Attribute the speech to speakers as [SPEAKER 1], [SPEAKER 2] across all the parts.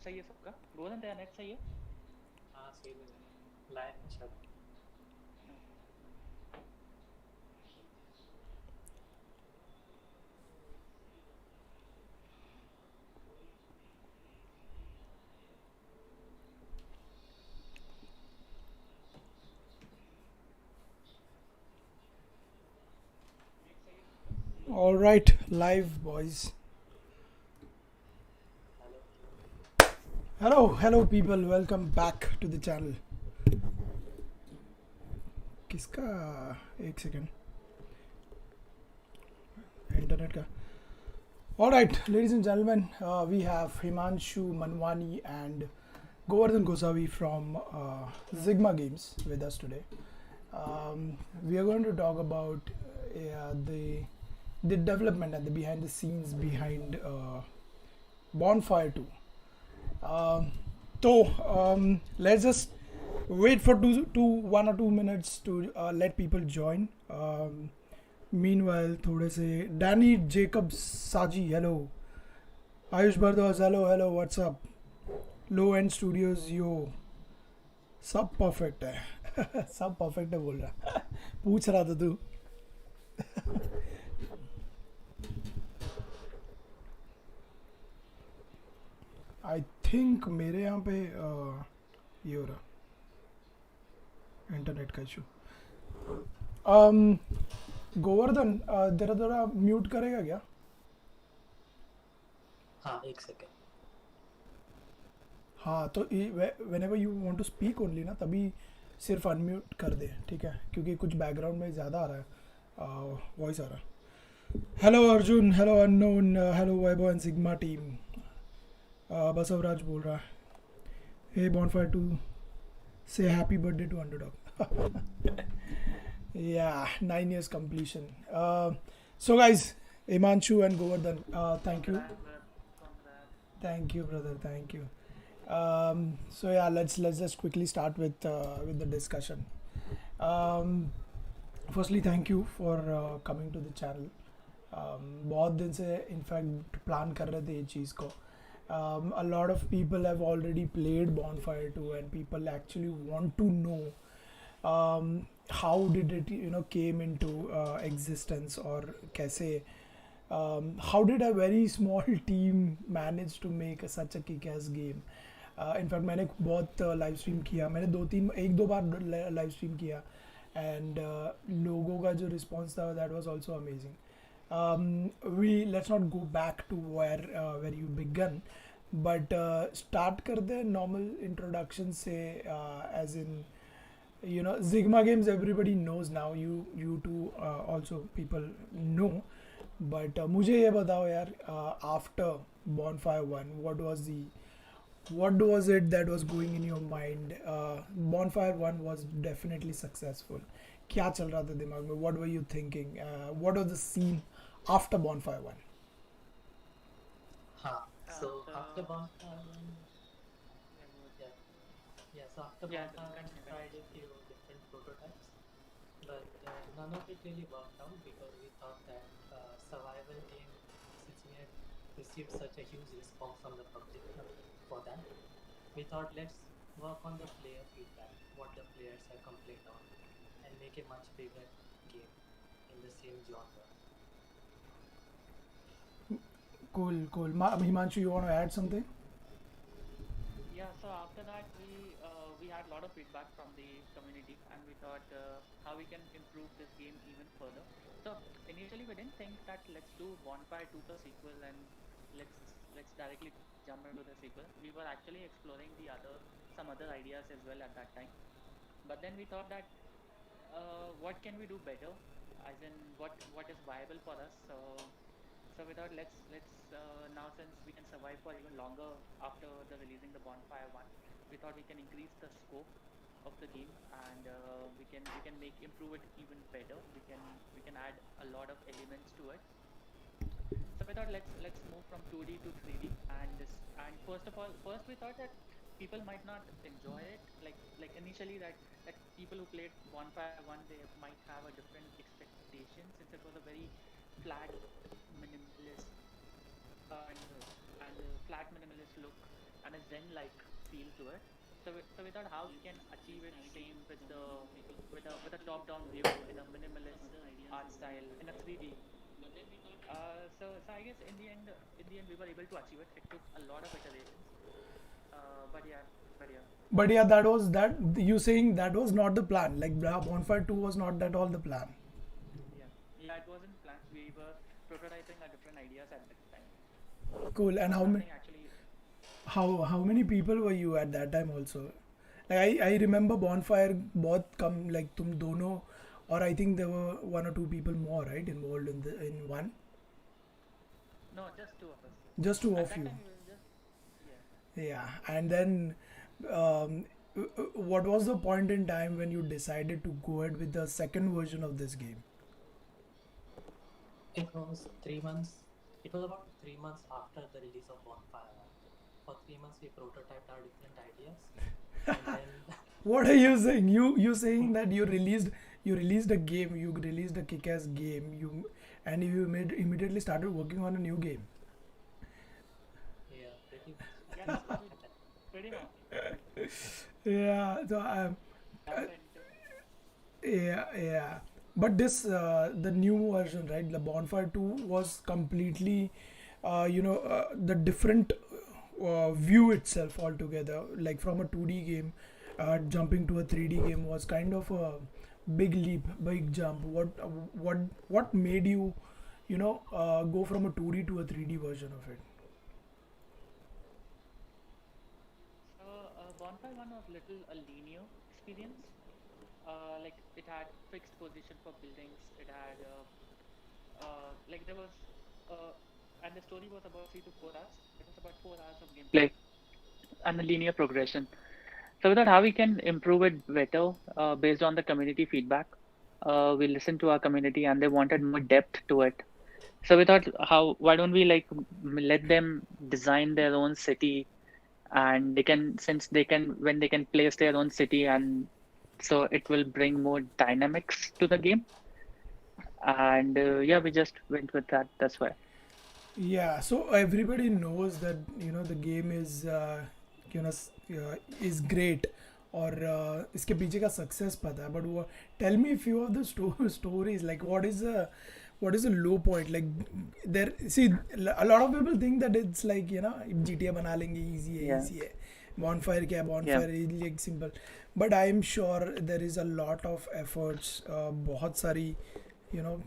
[SPEAKER 1] सही है सबका? गोवर्धन तेरा नेट सही है?
[SPEAKER 2] हाँ सही लग रहा है लाइन में सब।
[SPEAKER 3] All right, live boys.
[SPEAKER 2] Hello hello.
[SPEAKER 3] Hello people. Welcome back to the channel. किसका एक सेकेंड इंटरनेट का. All right, ladies and gentlemen, we have Himanshu Manwani and Govardhan Gosavi from Zigma Games with us today. We are going to talk about the development and the behind the scenes behind Bonfire 2. Let's just wait for 1 or 2 minutes to let people join. Meanwhile, थोड़े से Danny Jacob Saji, hello. Ayush Bardwaj, hello, what's up? Low End Studios, yo. सब perfect है. सब perfect है बोल रहा. पूछ रहा था तू. आई थिंक मेरे यहाँ पे ये हो रहा इंटरनेट का इशू. गोवर्धन जरा जरा म्यूट करेगा क्या?
[SPEAKER 2] हाँ एक सेकेंड.
[SPEAKER 3] हाँ तो whenever you want to speak only ना तभी सिर्फ अनम्यूट कर दे, ठीक है, क्योंकि कुछ बैकग्राउंड में ज़्यादा आ रहा है वॉइस आ रहा है. Hello Arjun, hello unknown, hello Vaibhav and sigma team. Basavaraj बोल रहा है, hey bonfire to say happy birthday to underdog. Yeah, 9 years completion. So guys, Himanshu and Govardhan, thank you.
[SPEAKER 1] Congrats.
[SPEAKER 3] Thank you, brother. Thank you. So yeah, let's just quickly start with the discussion. Firstly, thank you for coming to the channel. बहुत दिन से in fact plan कर रहे थे ये चीज़ को. A lot of people have already played Bonfire 2 and people actually want to know how did it came into existence or कैसे how did a very small team manage to make such a kick-ass game. In fact मैंने बहुत live stream किया, मैंने एक दो बार live stream किया and लोगों का जो रिस्पॉन्स था that was also amazing. we let's not go back to where you began, but start कर दे normal introduction से, as in Zigma Games everybody knows now, you too also people know, but मुझे ये बताओ यार, after Bonfire 1 what was it that was going in your mind? Bonfire 1 was definitely successful. क्या चल रहा था दिमाग में? What were you thinking? What was the scene after Bonfire 1?
[SPEAKER 2] हाँ. So after
[SPEAKER 1] So
[SPEAKER 2] Bonfire,
[SPEAKER 1] yeah,
[SPEAKER 2] yeah, yeah. So after
[SPEAKER 1] yeah,
[SPEAKER 2] Bonfire, we
[SPEAKER 1] continue,
[SPEAKER 2] tried
[SPEAKER 1] continue.
[SPEAKER 2] a few different prototypes, but none of it really worked out because we thought that survival game, since we had received such a huge response from the public for that, we thought let's work on the player feedback, what the players have complained on, and make a much bigger game in the same genre.
[SPEAKER 3] Cool. Himanshu, you want to add something?
[SPEAKER 1] Yeah, so after that we had a lot of feedback from the community, and we thought how we can improve this game even further. So initially we didn't think that let's do Bonfire 2 the sequel and let's directly jump into the sequel. We were actually exploring some other ideas as well at that time. But then we thought that what can we do better, as in what is viable for us. So we thought let's now, since we can survive for even longer after the releasing the Bonfire 1, we thought we can increase the scope of the game, and we can improve it even better. We can add a lot of elements to it. So we thought let's move from 2D to 3D, and first we thought that people might not enjoy it, like initially that people who played Bonfire 1, they might have a different expectation, since it was a very flat minimalist and flat minimalist look, and a zen-like feel to it. So we thought how we can achieve it same with the with a top-down view in a minimalist art style in a 3D. So I guess in the end we were able to achieve it. It took a lot of iterations. But yeah, but yeah,
[SPEAKER 3] But yeah, that was that. You saying that was not the plan. Like Bonfire 2 was not that all the plan.
[SPEAKER 1] yeah. It wasn't planned. We were prototyping our different ideas at that time.
[SPEAKER 3] Cool. And
[SPEAKER 1] Nothing actually.
[SPEAKER 3] how many people were you at that time also? Like I remember Bonfire both come like tum dono, or I think there were one or two people more, right, involved in one.
[SPEAKER 1] No, just two of us.
[SPEAKER 3] Just two
[SPEAKER 1] At
[SPEAKER 3] of
[SPEAKER 1] that
[SPEAKER 3] you.
[SPEAKER 1] time, we were just yeah.
[SPEAKER 3] Yeah. And then what was the point in time when you decided to go ahead with the second version of this game?
[SPEAKER 2] It was 3 months. It was about 3 months after the release of Bonfire. For 3 months, we prototyped our different ideas, and then
[SPEAKER 3] What are you saying? You saying that you released a game, you released a kick-ass game, you made immediately started working on a new game.
[SPEAKER 2] yeah, pretty much.
[SPEAKER 1] Yeah, that's what we did. Pretty much.
[SPEAKER 3] Yeah, so
[SPEAKER 1] Happened.
[SPEAKER 3] yeah. But this the new version, right? The Bonfire 2 was completely, the different view itself altogether. Like from a 2D game, jumping to a 3D game was kind of a big leap, big jump. What made you, go from a 2D to a 3D version of it?
[SPEAKER 1] So Bonfire One was little a linear experience. Like it had fixed position for buildings. It had like there was uh, and the story was about 3 to 4 hours. It was about 4 hours of gameplay and the linear progression. So we thought how we can improve it better based on the community feedback. We listened to our community and they wanted more depth to it. So we thought how why don't we like let them design their own city and they can since they can when they can place their own city and so it will bring more dynamics to the game. And yeah, we just went with that. That's why.
[SPEAKER 3] Yeah, so everybody knows that the game is great, और इसके पीछे का success पता है, but वो tell me few of the stories, like what is the low point, like there see a lot of people think that it's like GTA बना लेंगे,
[SPEAKER 1] Yeah,
[SPEAKER 3] easy है, bonfire क्या है,
[SPEAKER 1] yeah,
[SPEAKER 3] bonfire is like simple, but I am sure there is a lot of efforts, बहुत सारी you know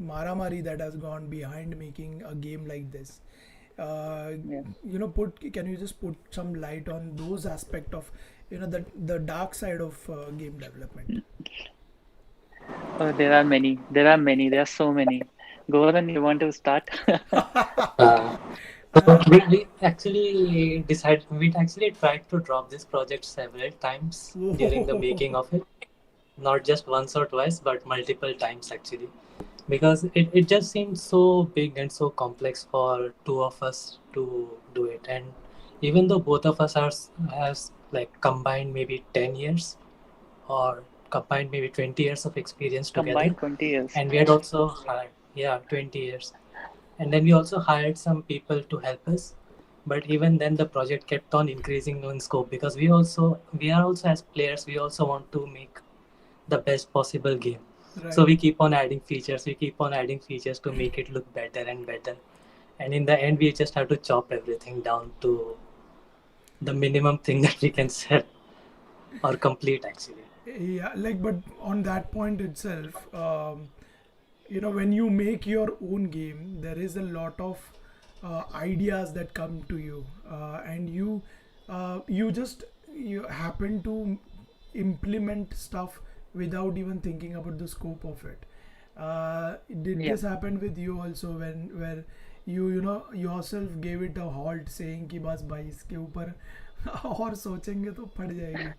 [SPEAKER 3] maramari that has gone behind making a game like this. uh,
[SPEAKER 1] yeah.
[SPEAKER 3] Put can you just put some light on those aspect of the dark side of game development?
[SPEAKER 1] Oh, there are many. There are many. There are so many. Govardhan, you want to start?
[SPEAKER 2] Uh, so we actually tried to drop this project several times during the making of it. Not just once or twice, but multiple times actually. Because it just seemed so big and so complex for two of us to do it. And even though both of us has like combined maybe 10 years or combined maybe 20 years of experience together,
[SPEAKER 1] Combined 20 years.
[SPEAKER 2] and we had also hired, yeah, 20 years, and then we also hired some people to help us, but even then the project kept on increasing in scope because we are also as players, we also want to make the best possible game. So
[SPEAKER 3] Right.
[SPEAKER 2] we keep on adding features, to make it look better and better, and in the end we just have to chop everything down to the minimum thing that we can sell or complete actually.
[SPEAKER 3] Yeah, like, but on that point itself, when you make your own game, there is a lot of ideas that come to you, and you happen to implement stuff without even thinking about the scope of it. Did
[SPEAKER 1] Yeah.
[SPEAKER 3] this happen with you also, when where you yourself gave it a halt, saying कि बस भाई इसके ऊपर और सोचेंगे तो फट जाएगी?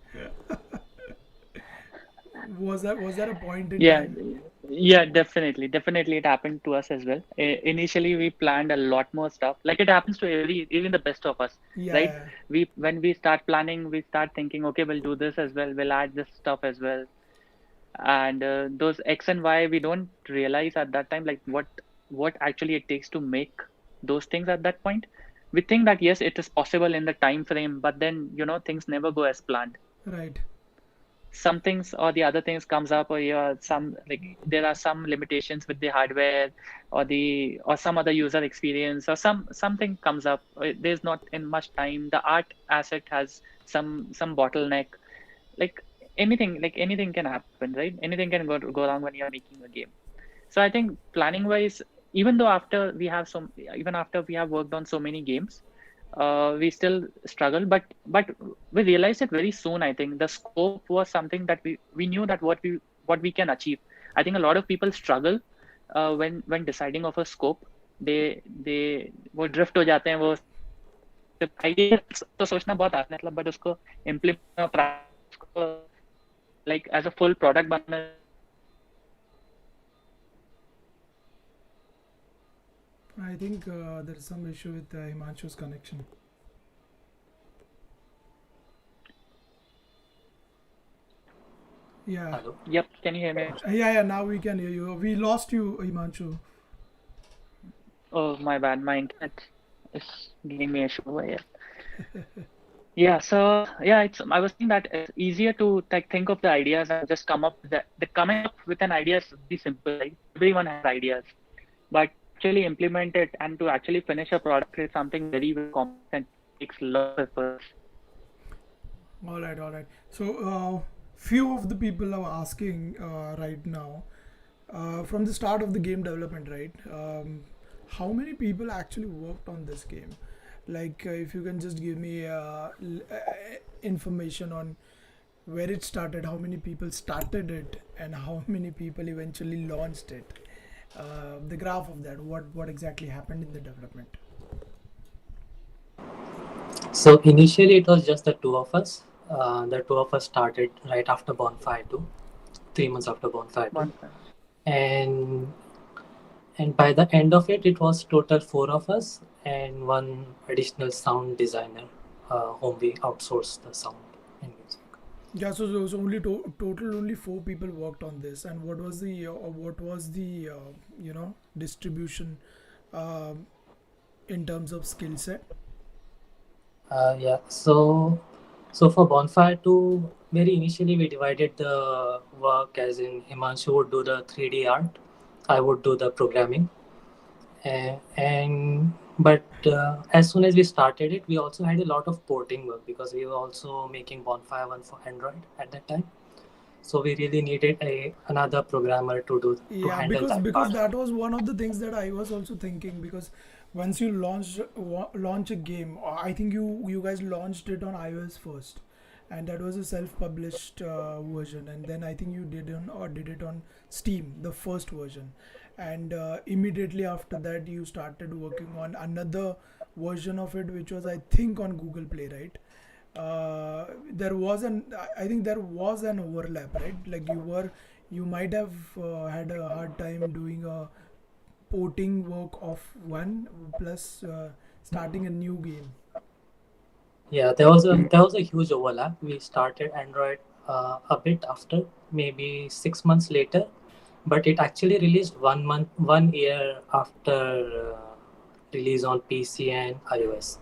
[SPEAKER 3] Was that a point in
[SPEAKER 1] Yeah,
[SPEAKER 3] time?
[SPEAKER 1] yeah, definitely it happened to us as well. Initially, we planned a lot more stuff. Like it happens to even the best of us,
[SPEAKER 3] Yeah,
[SPEAKER 1] right?
[SPEAKER 3] yeah.
[SPEAKER 1] We when we start planning, we start thinking, okay, we'll do this as well. We'll add this stuff as well. And those X and Y, we don't realize at that time like what actually it takes to make those things at that point. we think that yes, it is possible in the time frame, but then things never go as planned.
[SPEAKER 3] Right.
[SPEAKER 1] Some things or the other things comes up, or some, like, there are some limitations with the hardware, or some other user experience, or something comes up. There's not in much time. The art asset has some bottleneck. Like anything can happen, right? Anything can go wrong when you're making a game. So I think planning wise, even though even after we have worked on so many games, we still struggle. But we realized it very soon. I think the scope was something that we knew that what we can achieve. I think a lot of people struggle when deciding of a scope. they वो drift हो जाते हैं, वो idea तो सोचना बहुत आसान है, मतलब, बट उसको implement, like as a full product banana.
[SPEAKER 3] I think there is some issue with Himanshu's connection. Yeah.
[SPEAKER 2] Hello.
[SPEAKER 1] Yep, can you hear me?
[SPEAKER 3] Yeah. Now we can hear you. We lost you, Himanshu.
[SPEAKER 1] Oh, my bad. My internet is giving me a issue over here. Yeah, so yeah, I was thinking that it's easier to like think of the ideas and just come up with the coming up with an idea is very simple. Like everyone has ideas, but actually implement it and to actually finish a product is something very, very complex and takes a lot of effort.
[SPEAKER 3] All right. So, few of the people are asking right now, from the start of the game development, right? How many people actually worked on this game? Like, if you can just give me information on where it started, how many people started it, and how many people eventually launched it. The graph of that, what exactly happened in the development.
[SPEAKER 2] So initially it was just the two of us. The two of us started right after Bonfire 2, 3 months after Bonfire 2.
[SPEAKER 1] Bonfire.
[SPEAKER 2] And by the end of it, it was total 4 of us and one additional sound designer, whom we outsourced the sound and music.
[SPEAKER 3] Yeah, so there was only total only 4 people worked on this, and what was the distribution in terms of skill set?
[SPEAKER 2] Yeah, so for Bonfire 2, very initially we divided the work, as in Himanshu would do the 3D art, I would do the programming. But as soon as we started it, we also had a lot of porting work because we were also making Bonfire 1 for Android at that time. So we really needed another programmer to handle that
[SPEAKER 3] because
[SPEAKER 2] part.
[SPEAKER 3] that was one of the things that I was also thinking, because once you launch a game, I think you guys launched it on iOS first, and that was a self-published version, and then I think you did it on Steam, the first version, and immediately after that you started working on another version of it, which was, I think, on Google Play, right? I think there was an overlap, right? Like you might have had a hard time doing a porting work of one plus starting a new game.
[SPEAKER 2] Yeah, there was a huge overlap. We started Android a bit after, maybe 6 months later, but it actually released 1 year after release on PC and iOS.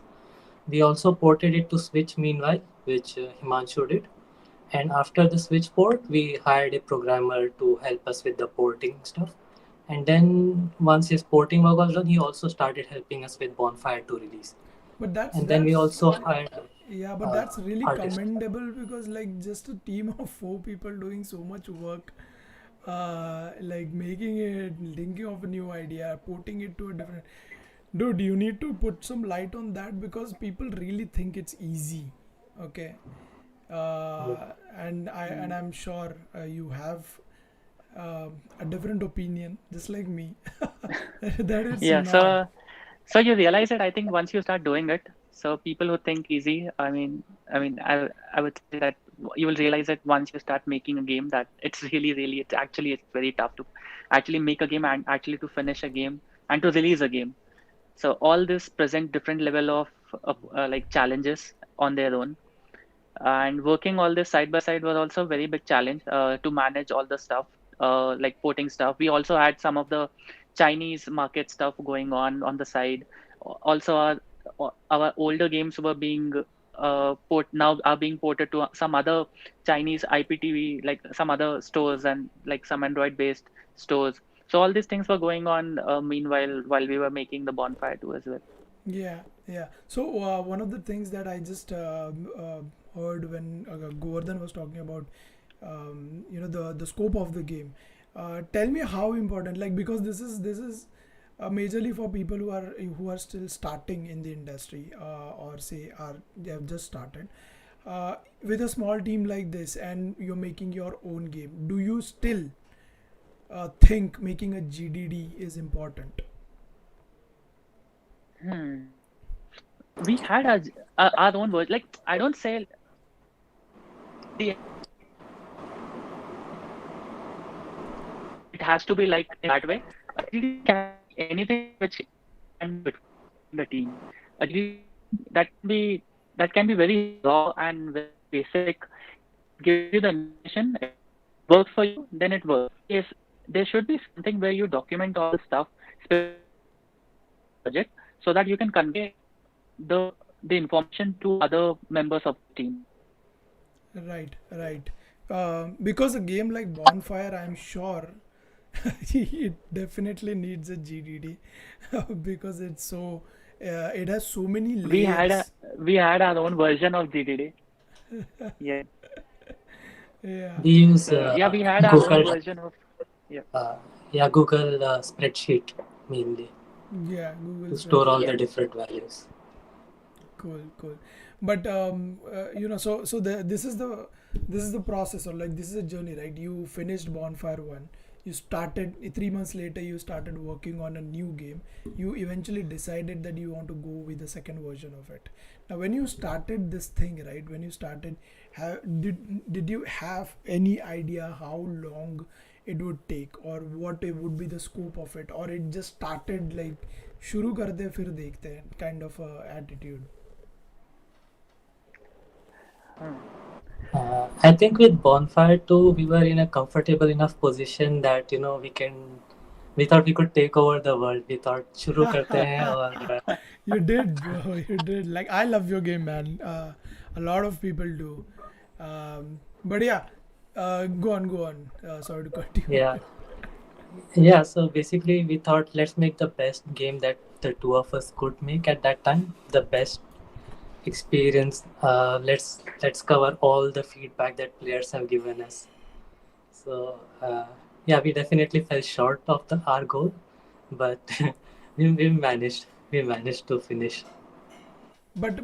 [SPEAKER 2] We also ported it to Switch meanwhile, which Himanshu did. And after the Switch port, we hired a programmer to help us with the porting stuff. And then once his porting work was done, he also started helping us with Bonfire 2 release.
[SPEAKER 3] But
[SPEAKER 2] then we also hired.
[SPEAKER 3] Yeah, but that's really
[SPEAKER 2] artist.
[SPEAKER 3] commendable, because like just a team of 4 people doing so much work, like making it, thinking of a new idea, porting it to a different. Dude, you need to put some light on that, because people really think it's easy. Okay. And I'm sure you have a different opinion, just like me. That is
[SPEAKER 1] Yeah,
[SPEAKER 3] not.
[SPEAKER 1] so you realize it, I think, once you start doing it. So people who think easy, I would say that you will realize it once you start making a game, that it's really, it's very tough to actually make a game and actually to finish a game and to release a game. So all this present different level of like challenges on their own, and working all this side by side was also a very big challenge to manage all the stuff, like porting stuff. We also had some of the Chinese market stuff going on the side. Also, our older games were being now are being ported to some other Chinese IPTV, like some other stores and like some Android based stores. So all these things were going on meanwhile while we were making the Bonfire 2 as well.
[SPEAKER 3] Yeah, yeah. So one of the things that I just heard when Govardhan was talking about, the scope of the game. Tell me how important, like, because this is majorly for people who are still starting in the industry, or say are they have just started. With a small team like this, and you're making your own game, do you still think making a GDD is important?
[SPEAKER 1] Hmm. We had our own version. Like I don't say the it has to be like in that way. A GDD can be anything which can be between the team. A GDD that can be very raw and very basic. It gives you the information. If it works for you, then it works. Yes, there should be something where you document all the stuff, specifically project, so that you can convey the the information to other members of the team.
[SPEAKER 3] Right, right. Because a game like Bonfire, I'm sure it definitely needs a GDD because it's so it has so many
[SPEAKER 1] We had a
[SPEAKER 3] layers.
[SPEAKER 1] we had our own version of GDD. Yeah.
[SPEAKER 3] Yeah,
[SPEAKER 2] We use
[SPEAKER 1] So yeah, we had our own
[SPEAKER 2] Google,
[SPEAKER 1] version of yeah.
[SPEAKER 2] uh, yeah, Google spreadsheet mainly
[SPEAKER 3] yeah. Google
[SPEAKER 2] to store all
[SPEAKER 3] spreadsheet.
[SPEAKER 1] Yeah.
[SPEAKER 2] the different values.
[SPEAKER 3] Cool, cool. But this is the process, or like this is a journey, right? You finished Bonfire One. You started 3 months later. You started working on a new game. You eventually decided that you want to go with the second version of it. Now, when you started this thing, right? When you started, did you have any idea how long it would take, or what it would be the scope of it, or it just started like शुरू करते हैं, फिर देखते हैं kind of attitude?
[SPEAKER 1] Hmm.
[SPEAKER 2] I think with Bonfire 2, we were in a comfortable enough position that we thought we could take over the world. We thought शुरू करते हैं और
[SPEAKER 3] You did, bro. You did. Like, I love your game, man. A lot of people do. But yeah, go on, go on. Sorry to cut you.
[SPEAKER 2] yeah, yeah. So basically, we thought let's make the best game that the two of us could make at that time. The best experience. Let's cover all the feedback that players have given us. So yeah, we definitely fell short of our goal, but we managed. We managed to finish.
[SPEAKER 3] But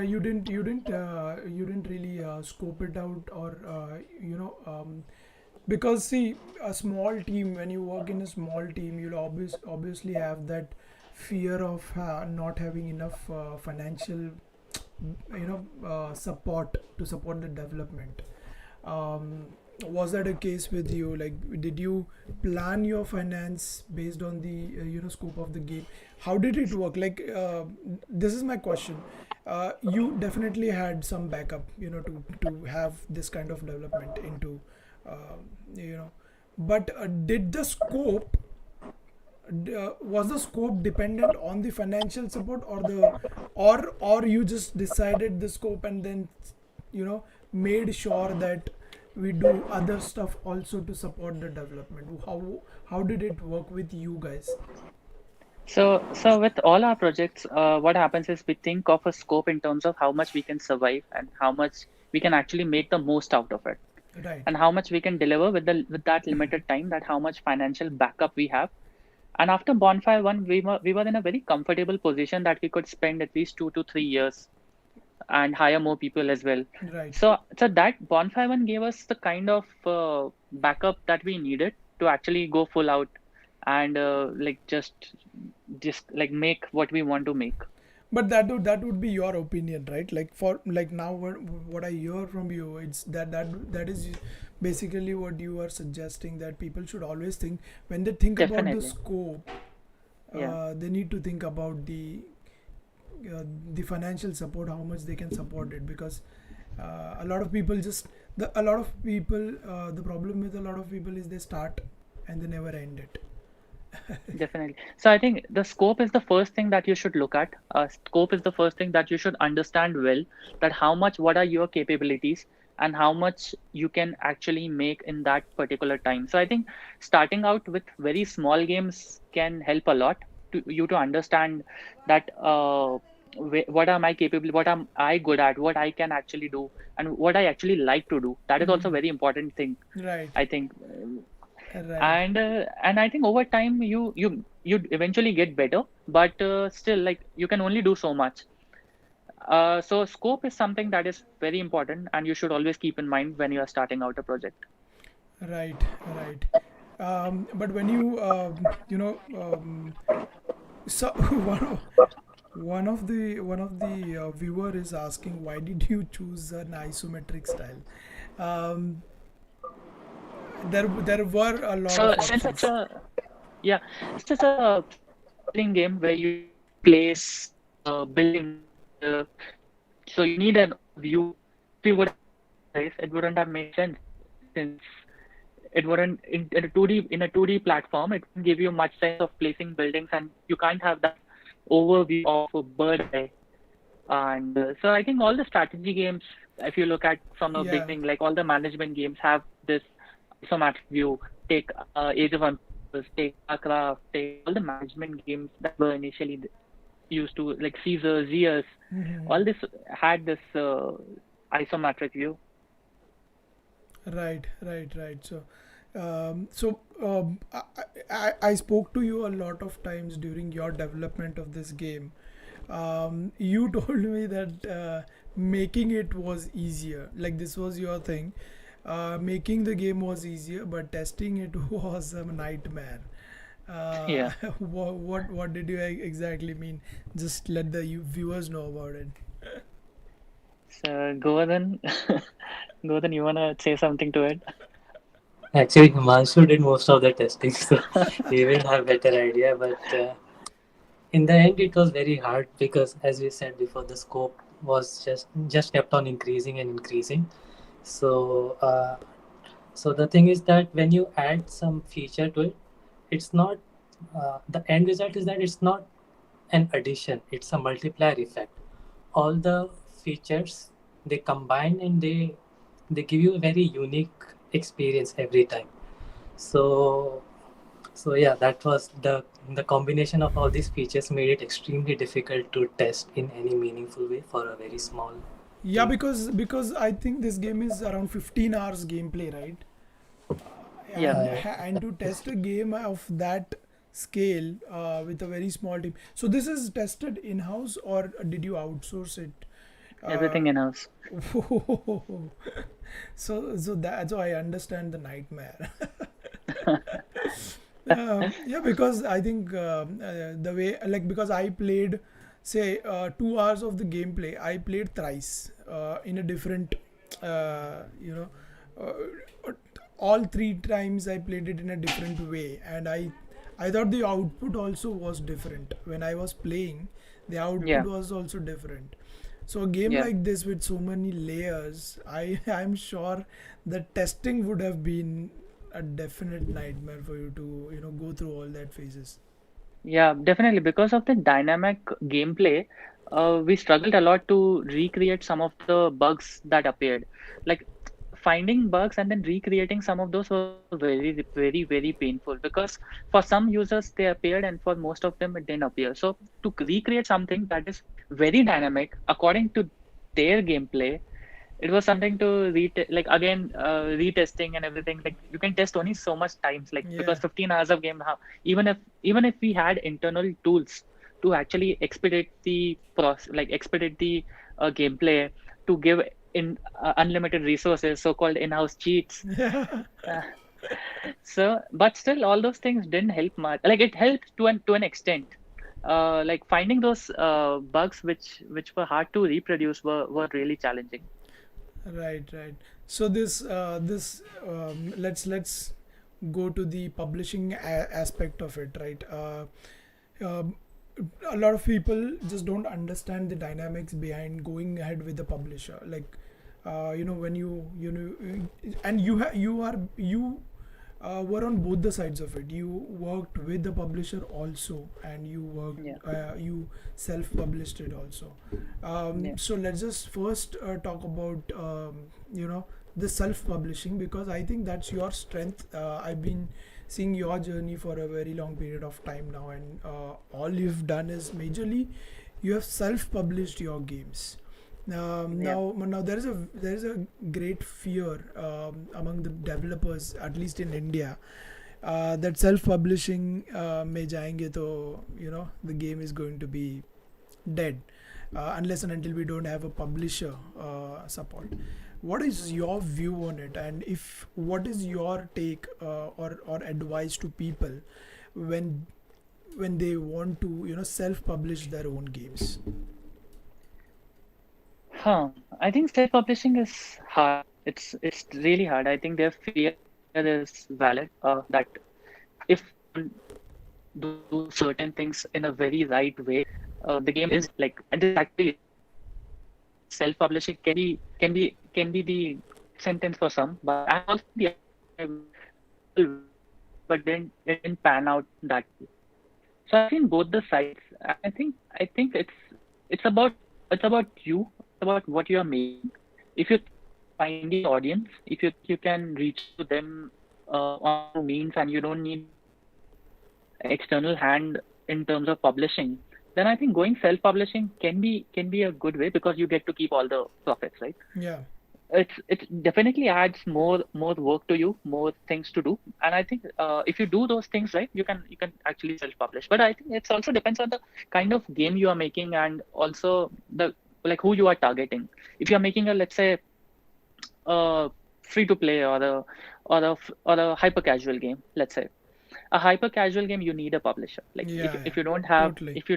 [SPEAKER 3] you didn't really scope it out, or because see, a small team, when you work in a small team, you'll obviously have that fear of not having enough financial support to support the development. Was that a case with you? Like, did you plan your finance based on the scope of the game? How did it work? Like, this is my question. You definitely had some backup, to have this kind of development into, uh, you know but did the scope was the scope dependent on the financial support, or you just decided the scope and then made sure that we do other stuff also to support the development? How did it work with you guys?
[SPEAKER 1] So with all our projects, what happens is we think of a scope in terms of how much we can survive and how much we can actually make the most out of it,
[SPEAKER 3] Right,
[SPEAKER 1] and how much we can deliver with that limited time, that how much financial backup we have. And after Bonfire 1, we were in a very comfortable position that we could spend at least 2 to 3 years and hire more people as well.
[SPEAKER 3] right.
[SPEAKER 1] So that Bonfire 1 gave us the kind of backup that we needed to actually go full out and like just like make what we want to make.
[SPEAKER 3] But that would be your opinion, right? Like, for like now, what I hear from you, it's that is basically what you are suggesting, that people should always think, when they think about the
[SPEAKER 1] Definitely.
[SPEAKER 3] scope,
[SPEAKER 1] Yeah.
[SPEAKER 3] they need to think about the financial support, how much they can support it, because a lot of people just the a lot of people the problem with a lot of people is they start and they never end it.
[SPEAKER 1] Definitely. So I think the scope is the first thing that you should look at. Scope is the first thing that you should understand well, that how much, what are your capabilities and how much you can actually make in that particular time. So I think starting out with very small games can help a lot to you to understand that what are my capable, what am I good at, what I can actually do, and what I actually like to do. That is also a very important thing,
[SPEAKER 3] Right,
[SPEAKER 1] I think.
[SPEAKER 3] right.
[SPEAKER 1] And I think over time you eventually get better, but still, like, you can only do so much. So scope is something that is very important, and you should always keep in mind when you are starting out a project.
[SPEAKER 3] Right, right. But when you, so one of the viewer is asking, why did you choose an isometric style? Um, there were a lot
[SPEAKER 1] So
[SPEAKER 3] of
[SPEAKER 1] since it's
[SPEAKER 3] options.
[SPEAKER 1] a yeah, since it's a counseling game where you need to place buildings, and so you need an overview. If you would have played otherwise, it wouldn't have made sense, since it wouldn't in a 2D platform, it wouldn't give you much sense of placing buildings, and you can't have that overview of a bird eye. And so I think all the strategy games, if you look at from the
[SPEAKER 3] Yeah,
[SPEAKER 1] beginning, like all the management games have this isometric view. Take Age of Empires, take Warcraft, take all the management games that were initially used to, like Caesar, Zeus. All this had this isometric view.
[SPEAKER 3] right, right, right. I spoke to you a lot of times during your development of this game. You told me that making it was easier. Like, this was your thing. Making the game was easier, but testing it was a nightmare.
[SPEAKER 1] Yeah.
[SPEAKER 3] What did you exactly mean? Just let the viewers know about it.
[SPEAKER 1] So Govardhan, Govardhan, you wanna say something to it?
[SPEAKER 2] Actually, Himanshu did most of the testing, so he will have better idea. But in the end, it was very hard because, as we said before, the scope was just kept on increasing and increasing. So so the thing is that when you add some feature to it, it's not the end result is that it's not an addition; it's a multiplier effect. All the features, they combine and they give you a very unique experience every time. So so yeah, that was the combination of all these features made it extremely difficult to test in any meaningful way for a very small
[SPEAKER 3] Yeah,
[SPEAKER 2] team.
[SPEAKER 3] because I think this game is around 15 hours gameplay, right?
[SPEAKER 1] Yeah.
[SPEAKER 3] and
[SPEAKER 2] Uh,
[SPEAKER 3] and to test a game of that scale with a very small team. So this is tested in house, or did you outsource it? Uh,
[SPEAKER 1] Everything in house.
[SPEAKER 3] so I understand the nightmare. Yeah, because I think the way, like, because I played, say, 2 hours of the gameplay, I played thrice in a different, you know, uh, all three times I played it in a different way, and I thought the output also was different when I was playing. The output
[SPEAKER 1] Yeah.
[SPEAKER 3] was also different. So a game
[SPEAKER 1] Yeah.
[SPEAKER 3] like this with so many layers, I'm sure the testing would have been a definite nightmare for you to go through all that phases.
[SPEAKER 1] Yeah, definitely. Because of the dynamic gameplay, we struggled a lot to recreate some of the bugs that appeared. Like, finding bugs and then recreating some of those were very painful, because for some users they appeared and for most of them it didn't appear. So to recreate something that is very dynamic according to their gameplay, it was something to like again retesting and everything. Like, you can test only so much times, like,
[SPEAKER 3] Yeah.
[SPEAKER 1] because 15 hours of game, how, even if we had internal tools to actually expedite the process, like expedite the gameplay, to give in unlimited resources, so-called in-house cheats. uh, so but still all those things didn't help much. Like, it helped to an extent. Like, finding those bugs which were hard to reproduce were really challenging.
[SPEAKER 3] Right, right. So this let's go to the publishing aspect of it, right? Um a lot of people just don't understand the dynamics behind going ahead with the publisher. Like, when you and you are you were on both the sides of it. You worked with the publisher also, and you
[SPEAKER 1] Yeah.
[SPEAKER 3] worked, you self-published it also.
[SPEAKER 1] Yeah.
[SPEAKER 3] So let's just first talk about the self-publishing, because I think that's your strength. I've been seeing your journey for a very long period of time now, and all you've done is majorly you have self-published your games.
[SPEAKER 1] Yeah.
[SPEAKER 3] Now there is a great fear among the developers, at least in India, that self-publishing में जाएंगे तो the game is going to be dead unless and until we don't have a publisher support. What is your view on it, and if what is your take or advice to people when they want to self-publish their own games?
[SPEAKER 1] I think self-publishing is hard. It's really hard. I think their fear is valid. That if do certain things in a very right way, the game is like, and this actually self-publishing can be the sentence for some, but I'm also the but then it didn't pan out that way. So I've seen both the sides. I think it's about you, it's about what you are making. If you find the audience, if you can reach to them on means, and you don't need external hand in terms of publishing, then I think going self-publishing can be a good way, because you get to keep all the profits, right?
[SPEAKER 3] Yeah.
[SPEAKER 1] It definitely adds more work to you, more things to do, and I think if you do those things right, you can actually self-publish. But I think it also depends on the kind of game you are making, and also the like who you are targeting. If you are making a, let's say, free to play, or a hyper casual game, let's say a hyper casual game, you need a publisher. Like
[SPEAKER 3] Yeah,
[SPEAKER 1] if
[SPEAKER 3] yeah,
[SPEAKER 1] you don't have
[SPEAKER 3] totally.
[SPEAKER 1] if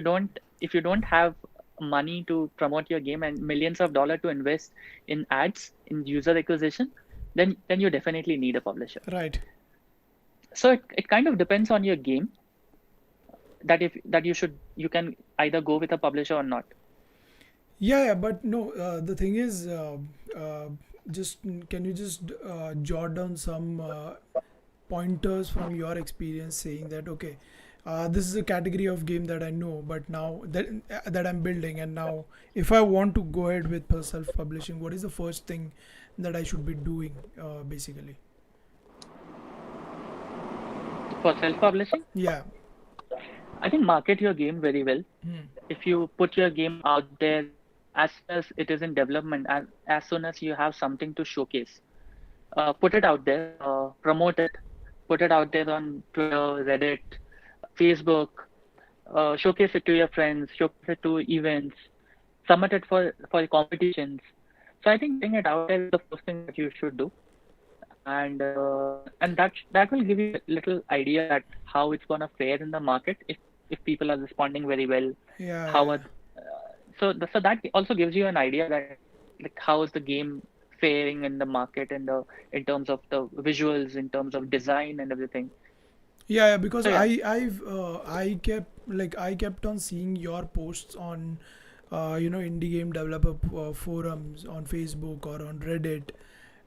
[SPEAKER 1] you don't have money to promote your game and millions of dollars to invest in ads, in user acquisition, then you definitely need a publisher.
[SPEAKER 3] Right.
[SPEAKER 1] So it kind of depends on your game, that you can either go with a publisher or not.
[SPEAKER 3] Yeah, but no, the thing is, just can you just jot down some pointers from your experience, saying that okay, this is a category of game that I know, but now that I'm building, and now if I want to go ahead with self-publishing, what is the first thing that I should be doing, basically?
[SPEAKER 1] For self-publishing,
[SPEAKER 3] Yeah.
[SPEAKER 1] I think market your game very well.
[SPEAKER 3] Hmm.
[SPEAKER 1] If you put your game out there as soon as it is in development, as soon as you have something to showcase, put it out there, promote it, put it out there on Twitter, Reddit, Facebook, showcase it to your friends, showcase it to events, submit it for competitions. So I think getting it out there is the first thing that you should do, and that will give you a little idea that how it's gonna fare in the market, if people are responding very well,
[SPEAKER 3] Yeah,
[SPEAKER 1] how
[SPEAKER 3] yeah.
[SPEAKER 1] are so that also gives you an idea that, like, how is the game faring in the market, in terms of the visuals, in terms of design and everything.
[SPEAKER 3] Yeah, because
[SPEAKER 1] So yeah.
[SPEAKER 3] I kept on seeing your posts on indie game developer forums on Facebook or on Reddit.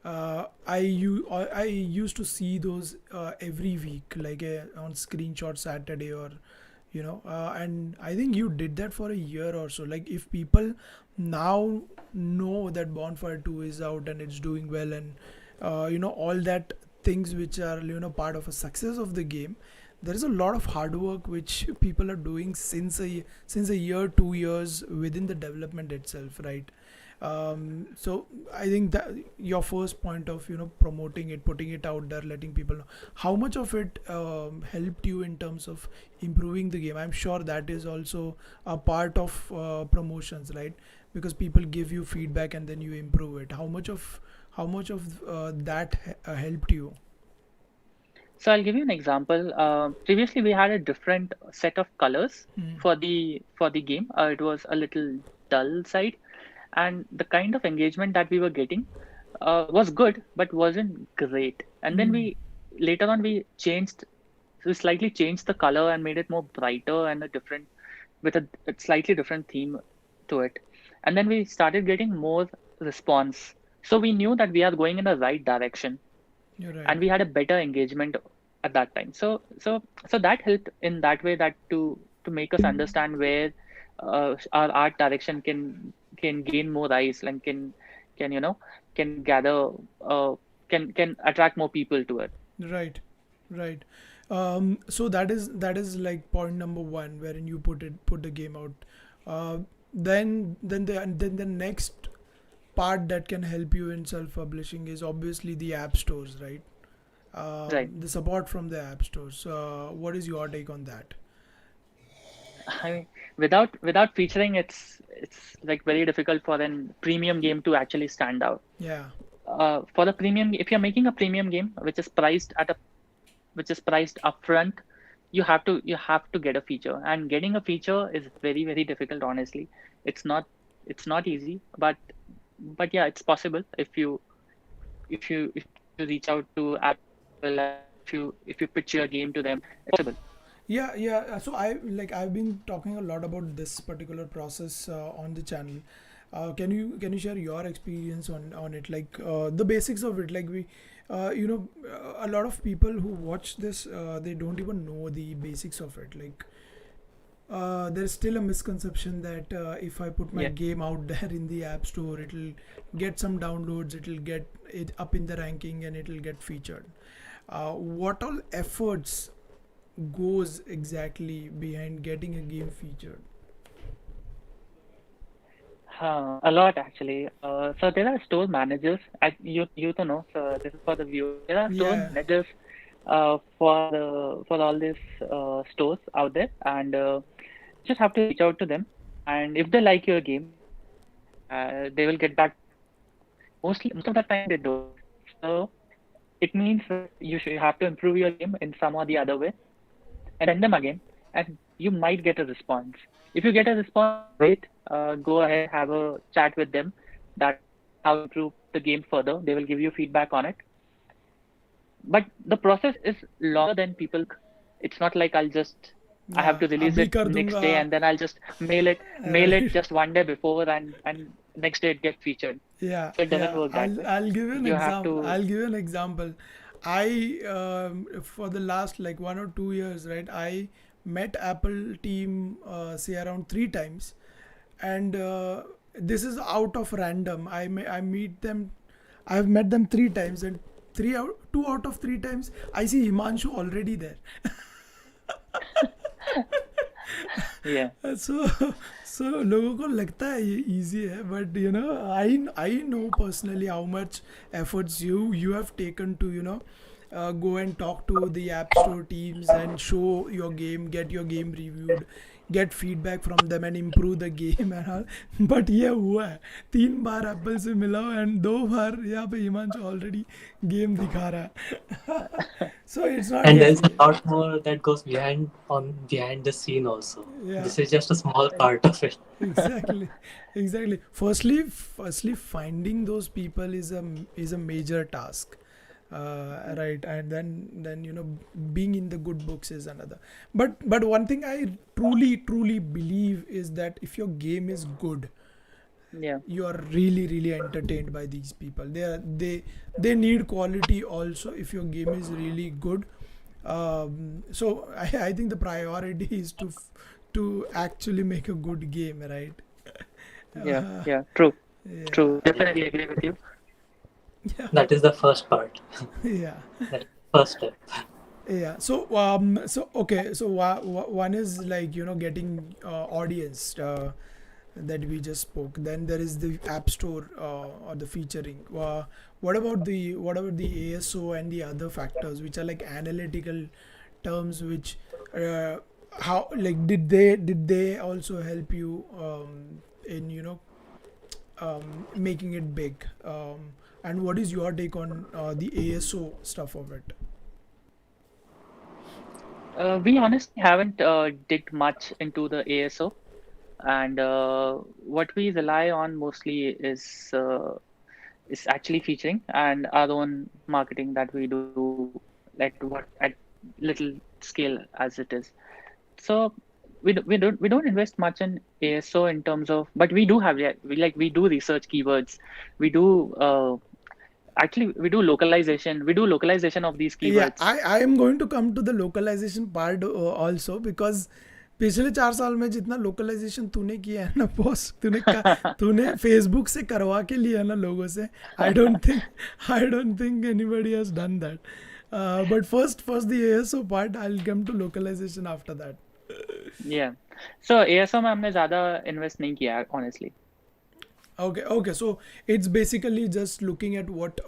[SPEAKER 3] I used to see those every week, like on Screenshot Saturday, or and I think you did that for a year or so. Like, if people now know that Bonfire 2 is out and it's doing well, and all that things which are part of a success of the game, there is a lot of hard work which people are doing since a year, 2 years within the development itself, right? So I think that your first point of promoting it, putting it out there, letting people know how much of it helped you in terms of improving the game. I'm sure that is also a part of promotions, right? Because people give you feedback and then you improve it. How much of that helped you?
[SPEAKER 1] So I'll give you an example. Previously, we had a different set of colors
[SPEAKER 3] Hmm.
[SPEAKER 1] for the game. It was a little dull side, and the kind of engagement that we were getting was good, but wasn't great. And then
[SPEAKER 3] Hmm.
[SPEAKER 1] we later on we slightly changed the color and made it more brighter and with a slightly different theme to it. And then we started getting more response. So we knew that we are going in the right direction.
[SPEAKER 3] You're right.
[SPEAKER 1] and we had a better engagement at that time. So that helped in that way, that to make us understand where our art direction can gain more eyes, and can can gather uh, can attract more people to it.
[SPEAKER 3] Right, right. So that is like point number one, wherein you put the game out. Uh, then the next part that can help you in self publishing is obviously the app stores, right?
[SPEAKER 1] Right.
[SPEAKER 3] The support from the app stores. What is your take on that?
[SPEAKER 1] I mean, without featuring, it's like very difficult for a premium game to actually stand out.
[SPEAKER 3] Yeah,
[SPEAKER 1] For the premium, if you're making a premium game which is priced upfront, you have to get a feature, and getting a feature is very, very difficult. Honestly, it's not it's not easy, but yeah, it's possible if you reach out to Apple, and if you pitch your game to them, it's possible.
[SPEAKER 3] yeah, yeah. So I've been talking a lot about this particular process on the channel. Can you share your experience on it, like the basics of it? Like a lot of people who watch this, they don't even know the basics of it. Like there's still a misconception that if I put my
[SPEAKER 1] Yeah.
[SPEAKER 3] game out there in the app store, it'll get some downloads, it'll get it up in the ranking, and it'll get featured. What all efforts goes exactly behind getting a game featured?
[SPEAKER 1] A lot actually. So there are store managers. You don't know. So this is for the viewer. There are store
[SPEAKER 3] Yeah.
[SPEAKER 1] managers for all these stores out there, and just have to reach out to them. And if they like your game, they will get back. Most of the time they don't. So it means that you should have to improve your game in some or the other way, and send them again, and you might get a response. If you get a response, great. Go ahead, have a chat with them. That how to improve the game further. They will give you feedback on it. But the process is longer than people. It's not like I have
[SPEAKER 3] Yeah,
[SPEAKER 1] to release
[SPEAKER 3] abhi
[SPEAKER 1] it
[SPEAKER 3] kar
[SPEAKER 1] next day,
[SPEAKER 3] dunga.
[SPEAKER 1] and then I'll just mail it
[SPEAKER 3] Right.
[SPEAKER 1] just one day before, and next day it gets featured.
[SPEAKER 3] Yeah,
[SPEAKER 1] So it doesn't
[SPEAKER 3] yeah.
[SPEAKER 1] work that way.
[SPEAKER 3] I'll give you an
[SPEAKER 1] You have
[SPEAKER 3] example.
[SPEAKER 1] to,
[SPEAKER 3] I'll give you an example. I for the last like 1 or 2 years, right? I met Apple team say around 3 times, and this is out of random. I meet them. I've met them 3 times, and 2 out of 3 times I see Himanshu already there.
[SPEAKER 1] yeah,
[SPEAKER 3] So so लोगों को लगता है ये easy है, but I know personally how much efforts you have taken to go and talk to the app store teams and show your game, get your game reviewed, get feedback from them and improve the game and all. But ये हुआ है 3 बार Apple से मिला हूँ and 2 बार यहाँ पे Himanshu already game दिखा रहा है. So it's not
[SPEAKER 2] And there's
[SPEAKER 3] easy.
[SPEAKER 2] a lot more that goes behind the scene also.
[SPEAKER 3] Yeah.
[SPEAKER 2] This is just a small part of it.
[SPEAKER 3] Exactly. Firstly, finding those people is a major task, right? And then being in the good books is another. But one thing I truly believe is that if your game is good,
[SPEAKER 1] yeah,
[SPEAKER 3] you are really entertained by these people. They need quality also. If your game is really good, so I think the priority is to actually make a good game, right?
[SPEAKER 1] yeah. True,
[SPEAKER 3] Yeah,
[SPEAKER 1] true. Definitely agree with you.
[SPEAKER 3] yeah,
[SPEAKER 2] That is the first part.
[SPEAKER 3] yeah,
[SPEAKER 2] That is the first step.
[SPEAKER 3] yeah. So okay. So one is like getting audience that we just spoke. Then there is the app store or the featuring. What about the ASO and the other factors which are like analytical terms, which how, like, did they also help you in making it big, and what is your take on the ASO stuff of it?
[SPEAKER 1] We honestly haven't digged much into the ASO, and what we rely on mostly is actually featuring and our own marketing that we do at little scale as it is. So we don't invest much in ASO in terms of, but we do have, yeah, we do research keywords, we do actually we do localization. We do localization of these
[SPEAKER 3] Yeah,
[SPEAKER 1] keywords.
[SPEAKER 3] I am going to come to the localization part also, because पिछले 4 साल में जितना localisation तूने किया है ना boss, तूने Facebook से करवा के लिया ना लोगों से. I don't think anybody has done that. But first the ASO part, I will come to localisation after that.
[SPEAKER 1] Yeah. So ASO में हमने ज़्यादा invest नहीं किया है, honestly.
[SPEAKER 3] Okay, so it's basically just looking at what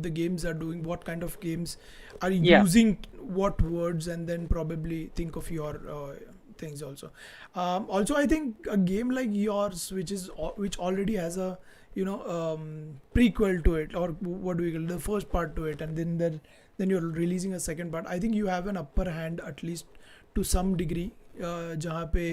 [SPEAKER 3] the games are doing, what kind of games are
[SPEAKER 1] Yeah.
[SPEAKER 3] using what words, and then probably think of your things also. Also, I think a game like yours, which already has a prequel to it, or what do we call it, the first part to it, and then you're releasing a second part. I think you have an upper hand, at least to some degree, जहाँ पे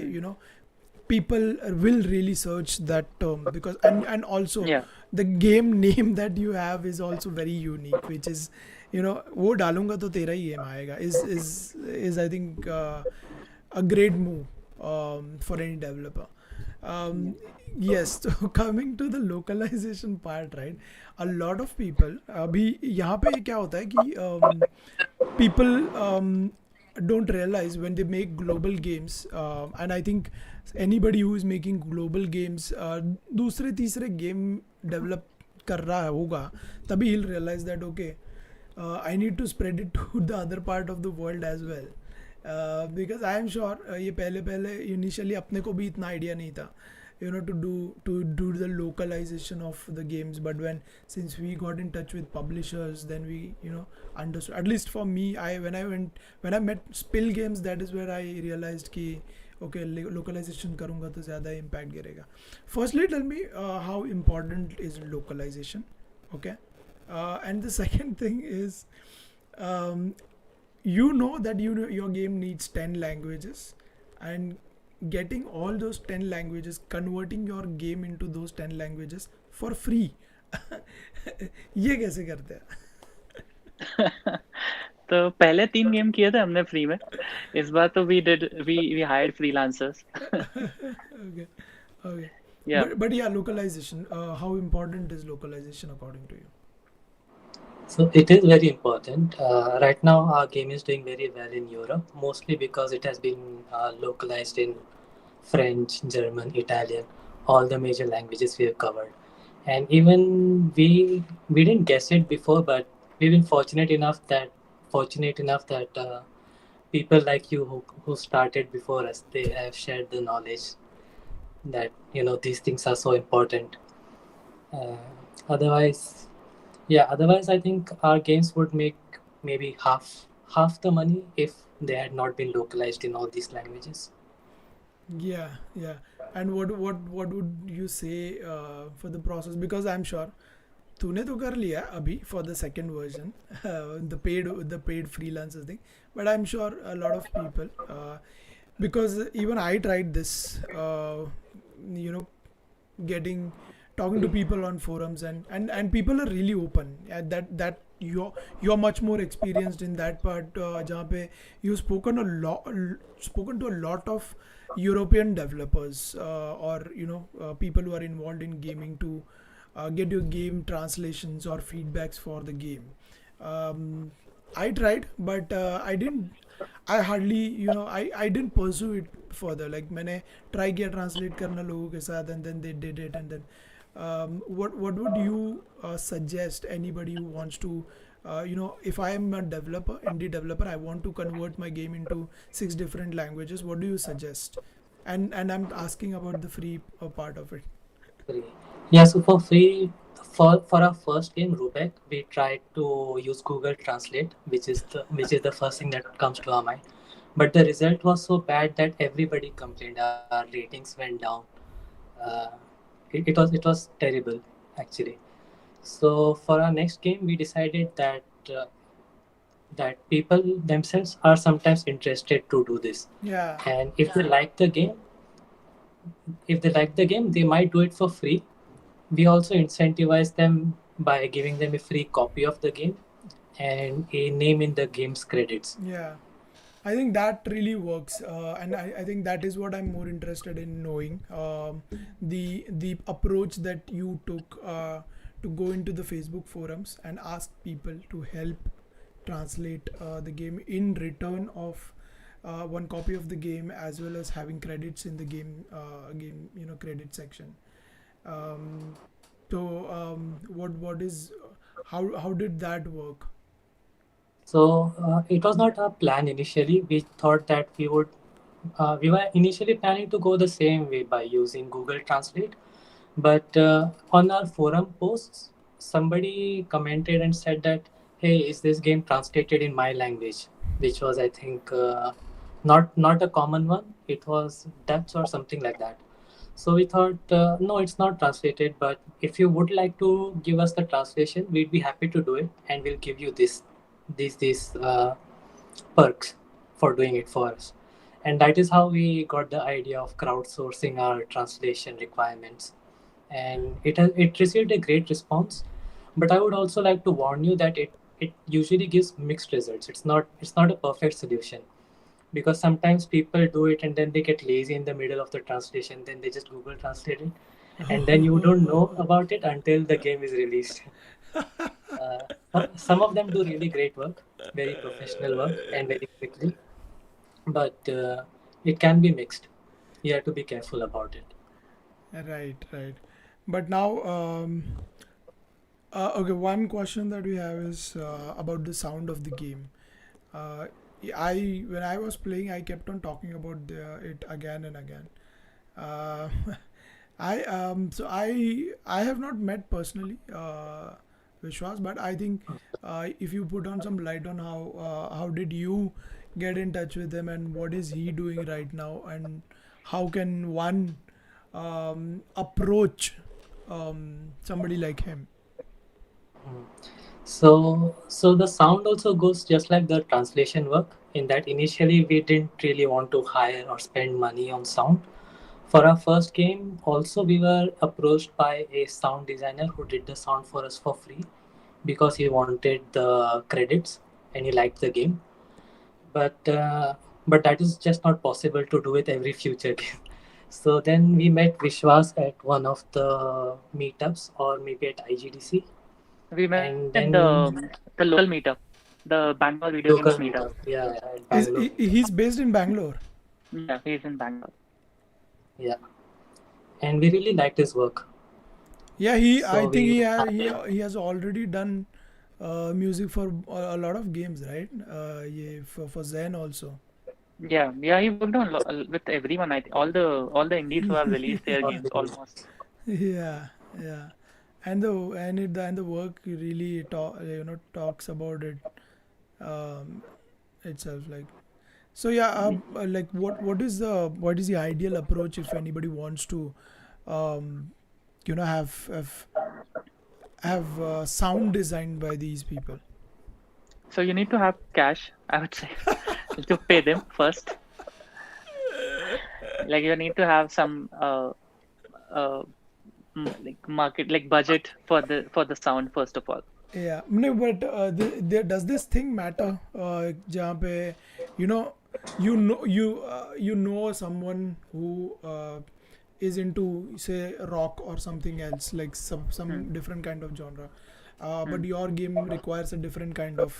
[SPEAKER 3] people will really search that term, because and also
[SPEAKER 1] Yeah.
[SPEAKER 3] the game name that you have is also very unique, which is वो डालूंगा तो तेरा ही game आएगा, is I think a great move for any developer. Yes, so coming to the localization part, right? A lot of people, अभी यहाँ पे क्या होता है कि people don't realize when they make global games, and I think anybody who is making global games दूसरे तीसरे game develop कर रहा होगा, तभी he'll realize that okay, I need to spread it to the other part of the world as well. Because I am sure ये पहले initially अपने को भी इतना idea नहीं था to do the localization of the games, but since we got in touch with publishers, then we understood. At least for me, when I met Spill Games, that is where I realized कि okay, localization करूँगा तो ज़्यादा impact गिरेगा. Firstly, tell me how important is localization, okay? And the second thing is, that your game needs 10 languages, and getting all those 10 languages, converting your game into those 10 languages for free. ये कैसे करते हैं?
[SPEAKER 1] तो पहले 3 game किए थे हमने free में. इस बार तो we hired freelancers.
[SPEAKER 3] Okay.
[SPEAKER 1] Yeah.
[SPEAKER 3] But yeah, localization. How important is localization according to you?
[SPEAKER 2] So it is very important. Right now, our game is doing very well in Europe, mostly because it has been localized in French, German, Italian, all the major languages we have covered. And even we didn't guess it before, but we've been fortunate enough that people like you who started before us, they have shared the knowledge that these things are so important. Otherwise I think our games would make maybe half the money if they had not been localized in all these languages.
[SPEAKER 3] Yeah. And what would you say for the process? Because I'm sure तूने तो कर लिया अभी for the second version, the paid freelancers thing, but I'm sure a lot of people, because even I tried this, talking to people on forums, and people are really open. That you're much more experienced in that part, जहाँ पे you've spoken to a lot of European developers, or people who are involved in gaming to get your game translations or feedbacks for the game. I tried, but I hardly I didn't pursue it further. Like मैंने try किया translate करना लोगों के साथ, and then they did it, and then what would you suggest anybody who wants to if I am a indie developer, I want to convert my game into 6 different languages, what do you suggest? And I'm asking about the free part of it.
[SPEAKER 2] Free. Yeah, so for free, for our first game, Rubek, we tried to use Google Translate, which is the first thing that comes to our mind. But the result was so bad that everybody complained. Our ratings went down. It was terrible, actually. So for our next game, we decided that people themselves are sometimes interested to do this.
[SPEAKER 3] Yeah.
[SPEAKER 2] And if they like the game, they might do it for free. We also incentivize them by giving them a free copy of the game and a name in the game's credits.
[SPEAKER 3] Yeah, I think that really works, and I think that is what I'm more interested in knowing. The approach that you took to go into the Facebook forums and ask people to help translate the game in return of one copy of the game, as well as having credits in the game credit section. um, what is how did that work?
[SPEAKER 2] So it was not our plan initially. We thought that we were initially planning to go the same way by using Google Translate. But on our forum posts, somebody commented and said that, "Hey, is this game translated in my language?" Which was, I think, not a common one. It was Dutch or something like that. So we thought, no, it's not translated. But if you would like to give us the translation, we'd be happy to do it, and we'll give you these perks for doing it for us. And that is how we got the idea of crowdsourcing our translation requirements. And it received a great response. But I would also like to warn you that it usually gives mixed results. It's not a perfect solution, because sometimes people do it and then they get lazy in the middle of the translation, then they just Google translate it, and then you don't know about it until the game is released. Some of them do really great work, very professional work, and very quickly, but it can be mixed. You have to be careful about it.
[SPEAKER 3] Right, right. But now, okay, one question that we have is about the sound of the game. uh, I when I was playing, I kept on talking about it again and again. uh, I have not met personally Vishwas, but I think if you put on some light on how did you get in touch with him, and what is he doing right now, and how can one approach somebody like him?
[SPEAKER 2] Mm. So the sound also goes just like the translation work, in that initially we didn't really want to hire or spend money on sound. For our first game, also we were approached by a sound designer who did the sound for us for free, because he wanted the credits and he liked the game. But that is just not possible to do with every future game. So then we met Vishwas at one of the meetups, or maybe at IGDC,
[SPEAKER 1] We met
[SPEAKER 2] and
[SPEAKER 1] in
[SPEAKER 2] then
[SPEAKER 1] the local meetup, the Bangalore Video
[SPEAKER 2] local
[SPEAKER 1] Games meetup.
[SPEAKER 2] meetup, yeah, at
[SPEAKER 3] Is
[SPEAKER 2] Bangalore meetup,
[SPEAKER 3] he's based in Bangalore?
[SPEAKER 1] Yeah, he's in Bangalore.
[SPEAKER 2] yeah, and we really liked his work.
[SPEAKER 3] Yeah, I
[SPEAKER 2] So
[SPEAKER 3] think
[SPEAKER 2] we
[SPEAKER 3] he has already done music for a lot of games, right? Yeah, for Zen also.
[SPEAKER 1] Yeah, yeah, he worked on with everyone. I think all the indies who have released their games almost.
[SPEAKER 3] Yeah, yeah, and the work really talks about it um, itself. Like, so yeah, like what is the ideal approach if anybody wants to um, have sound designed by these people?
[SPEAKER 1] So you need to have cash, I would say, to pay them first. Like you need to have some uh like market like budget for the sound first of all.
[SPEAKER 3] Yeah, no, but does this thing matter? जहाँ पे you know you know someone who is into say rock or something else, like some
[SPEAKER 1] Hmm.
[SPEAKER 3] different kind of genre,
[SPEAKER 1] Hmm.
[SPEAKER 3] but your game requires a different kind of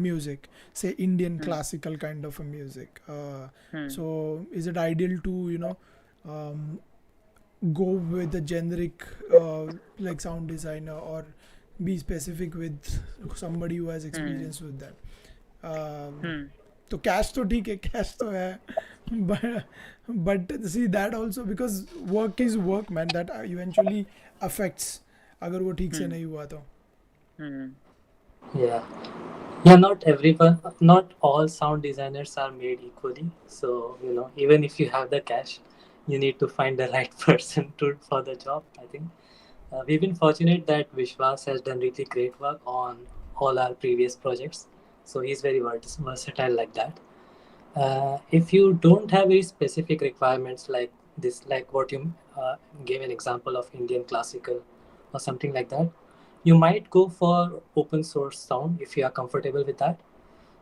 [SPEAKER 3] music, say Indian
[SPEAKER 1] Hmm.
[SPEAKER 3] classical kind of a music.
[SPEAKER 1] Hmm.
[SPEAKER 3] So is it ideal to um, go with a generic like sound designer, or be specific with somebody who has
[SPEAKER 1] Hmm.
[SPEAKER 3] experience with that? um,
[SPEAKER 1] Hmm.
[SPEAKER 3] तो cash तो ठीक है, cash तो है, but see that also, because work is work, man, that eventually affects अगर वो ठीक से
[SPEAKER 1] Hmm.
[SPEAKER 3] नहीं हुआ तो.
[SPEAKER 1] Hmm.
[SPEAKER 2] yeah, yeah, not everyone, not all sound designers are made equally. So even if you have the cash, you need to find the right person to for the job, I think. We've been fortunate that Vishwas has done really great work on all our previous projects, so he's very versatile like that. If you don't have very specific requirements like this, like what you gave an example of Indian classical or something like that, you might go for open source sound if you are comfortable with that.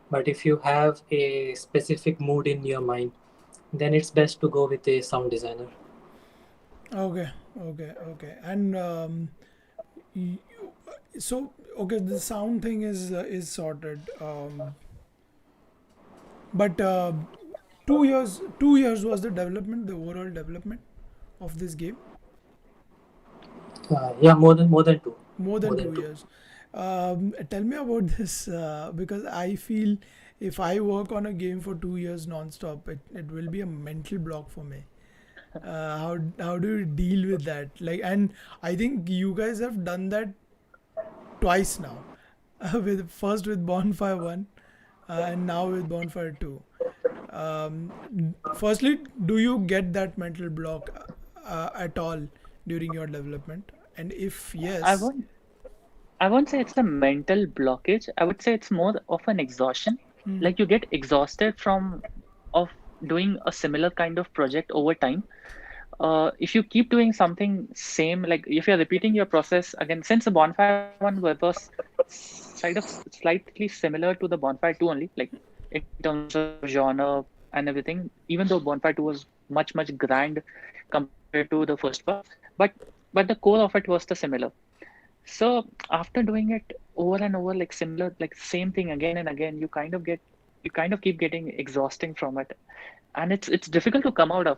[SPEAKER 2] But if you have a specific mood in your mind, then it's best to go with a sound designer.
[SPEAKER 3] Okay, okay, okay. And Y- So okay, the sound thing is sorted. But 2 years, 2 years was the development, the overall development of this game.
[SPEAKER 2] Yeah, more than two.
[SPEAKER 3] More
[SPEAKER 2] More
[SPEAKER 3] than
[SPEAKER 2] than
[SPEAKER 3] two
[SPEAKER 2] two.
[SPEAKER 3] years. Tell me about this because I feel if I work on a game for 2 years non-stop, it will be a mental block for me. How do you deal with that? Like, and I think you guys have done that twice now. With first with Bonfire One, and now with Bonfire Two. Firstly, do you get that mental block at all during your development? And if
[SPEAKER 1] I
[SPEAKER 3] yes,
[SPEAKER 1] won't I won't say it's a mental blockage. I would say it's more of an exhaustion.
[SPEAKER 3] hmm,
[SPEAKER 1] Like you get exhausted from of doing a similar kind of project over time. If you keep doing something same, like if you're repeating your process again, since the Bonfire one was slightly similar to the Bonfire 2 only, like in terms of genre and everything, even though Bonfire 2 was much grand compared to the first part, but but the core of it was the similar. So after doing it over and over, like similar, like same thing again and again, you kind of keep getting exhausting from it, and it's difficult to come out of,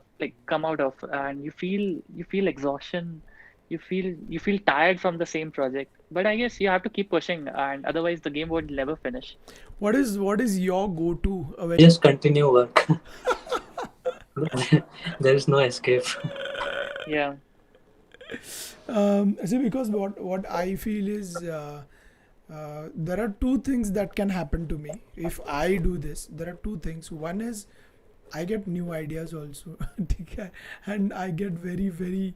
[SPEAKER 1] and you feel exhaustion, you feel tired from the same project. But I guess you have to keep pushing, and otherwise the game would never finish.
[SPEAKER 3] what is your go-to
[SPEAKER 2] We
[SPEAKER 3] when
[SPEAKER 2] just continue work. There is no escape.
[SPEAKER 1] Yeah.
[SPEAKER 3] see, because what I feel is there are two things that can happen to me if I do this. There are two things. One is I get new ideas also, ठीक है? And I get very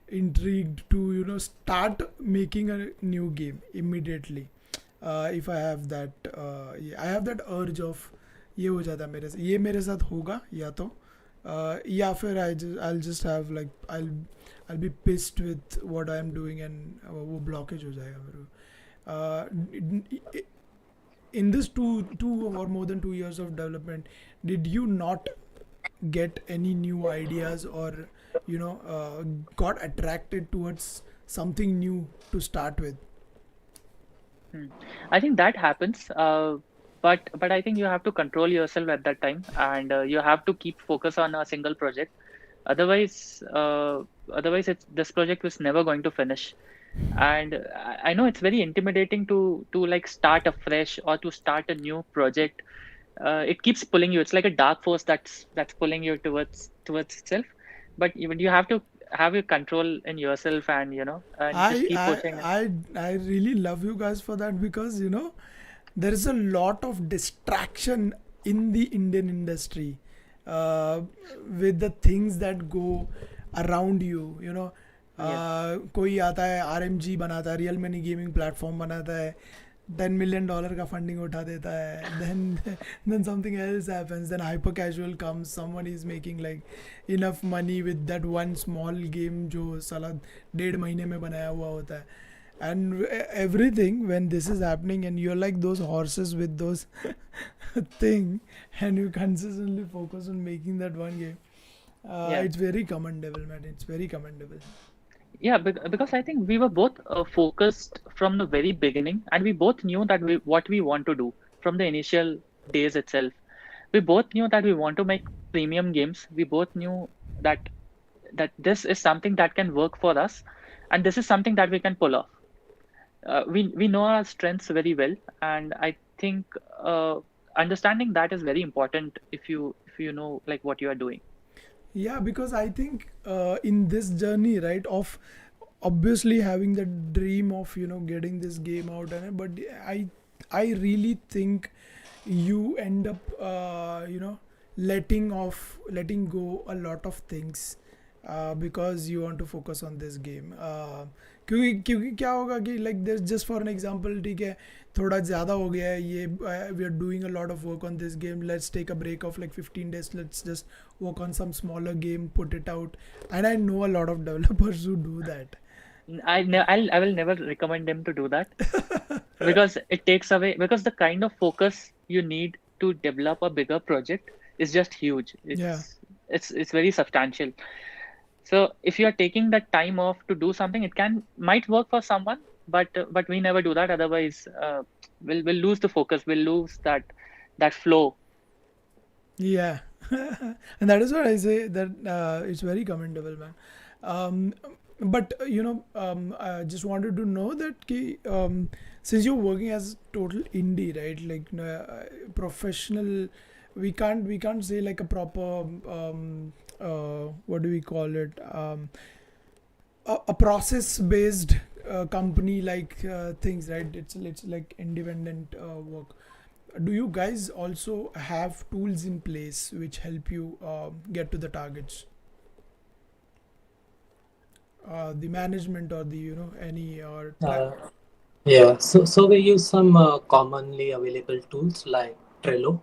[SPEAKER 3] intrigued to start making a new game immediately. If I have that, I have that urge of ये हो जाता है मेरे से, ये मेरे साथ होगा या तो या फिर I'll just have like I'll be pissed with what I am doing and वो blockage हो जाएगा मेरे को. In this two or more than 2 years of development, did you not get any new ideas or got attracted towards something new to start with?
[SPEAKER 1] Hmm. I think that happens, but I think you have to control yourself at that time, and you have to keep focus on a single project. Otherwise, it's this project was never going to finish. And I know it's very intimidating to like start afresh or to start a new project. It keeps pulling you. It's like a dark force that's pulling you towards itself. But even you have to have your control in yourself, and and just
[SPEAKER 3] I,
[SPEAKER 1] keep
[SPEAKER 3] I
[SPEAKER 1] pushing.
[SPEAKER 3] I I really love you guys for that because there is a lot of distraction in the Indian industry uh, with the things that go around you.
[SPEAKER 1] Yeah.
[SPEAKER 3] कोई आता है RMG बनाता है, real money gaming platform बनाता है, $10 million का funding उठा देता है, then something else happens, then hyper casual comes, someone is making like enough money with that one small game जो साला 1.5 महीने में बनाया हुआ होता है, and everything when this is happening and you're like those horses with those thing and you consistently focus on making that one game,
[SPEAKER 1] Yeah.
[SPEAKER 3] it's very commendable, man. It's very commendable.
[SPEAKER 1] Yeah, because I think we were both focused from the very beginning, and we both knew that what we want to do from the initial days itself. We both knew that we want to make premium games. We both knew that this is something that can work for us, and this is something that we can pull off. We know our strengths very well, and I think understanding that is very important if you know like what you are doing.
[SPEAKER 3] Yeah, because I think in this journey, right, of obviously having the dream of getting this game out, and but I really think you end up letting go a lot of things because you want to focus on this game. क्योंकि क्या होगा कि like there's just for an example, ठीक है, थोड़ा ज़्यादा हो गया है ये, we are doing a lot of work on this game, let's take a break of like 15 days, let's just work on some smaller game, put it out. And I know a lot of developers who do that.
[SPEAKER 1] I will never recommend them to do that because it takes away, because the kind of focus you need to develop a bigger project is just huge.
[SPEAKER 3] Yeah.
[SPEAKER 1] It's very substantial. So if you are taking that time off to do something, it might work for someone, but we never do that. Otherwise, we'll lose the focus. We'll lose that flow.
[SPEAKER 3] Yeah, and that is what I say that it's very commendable, man. Um, but I just wanted to know that since you're working as total indie, right? Like professional, we can't say like a proper what do we call it? A process based company like things, right? It's like independent work. Do you guys also have tools in place which help you get to the targets, the management or the any or
[SPEAKER 2] Uh, yeah, so we use some commonly available tools like Trello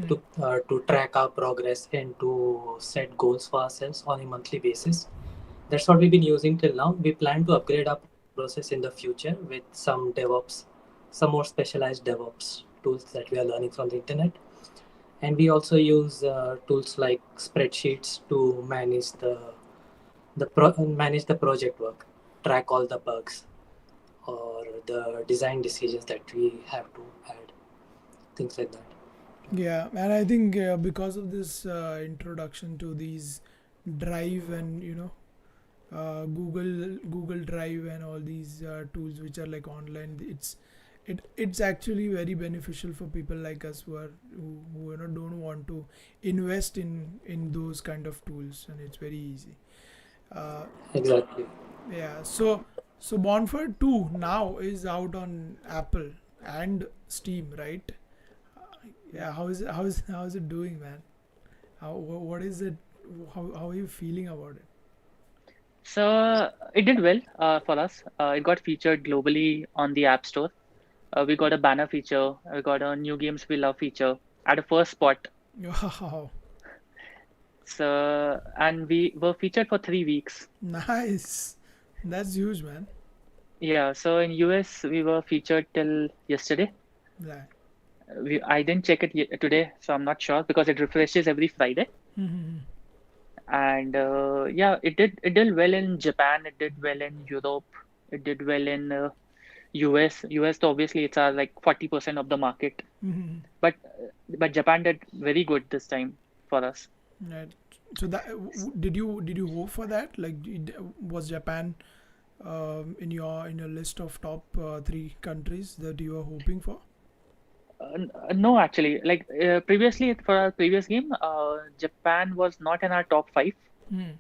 [SPEAKER 2] to track our progress and to set goals for ourselves on a monthly basis. That's what we've been using till now. We plan to upgrade our process in the future with some DevOps, some more specialized DevOps tools that we are learning from the internet. And we also use tools like spreadsheets to manage the project work, track all the bugs or the design decisions that we have to add, things like that.
[SPEAKER 3] yeah. And I think because of this introduction to these drive and Google Drive and all these tools which are like online, it's actually very beneficial for people like us who don't want to invest in those kind of tools, and it's very easy. uh,
[SPEAKER 2] Exactly.
[SPEAKER 3] yeah, so Bonfire 2 now is out on Apple and Steam, right? Yeah, how is it doing, man? What is it? How are you feeling about it?
[SPEAKER 1] So it did well for us. It got featured globally on the App Store. We got a banner feature. We got a new games we love feature at a first spot.
[SPEAKER 3] Wow,
[SPEAKER 1] So and we were featured for 3 weeks.
[SPEAKER 3] nice. That's huge, man.
[SPEAKER 1] Yeah. So in US we were featured till yesterday.
[SPEAKER 3] Yeah.
[SPEAKER 1] I didn't check it today, so I'm not sure because it refreshes every Friday.
[SPEAKER 3] Mhm.
[SPEAKER 1] And yeah, it did well in Japan. It did well in Europe. It did well in US. US obviously it's like 40% of the market,
[SPEAKER 3] Mhm.
[SPEAKER 1] but Japan did very good this time for us.
[SPEAKER 3] Right. So did you hope for that? Like, was Japan in your list of top three countries that you were hoping for?
[SPEAKER 1] No, actually, like previously for our previous game, Japan was not in our top five,
[SPEAKER 3] Hmm.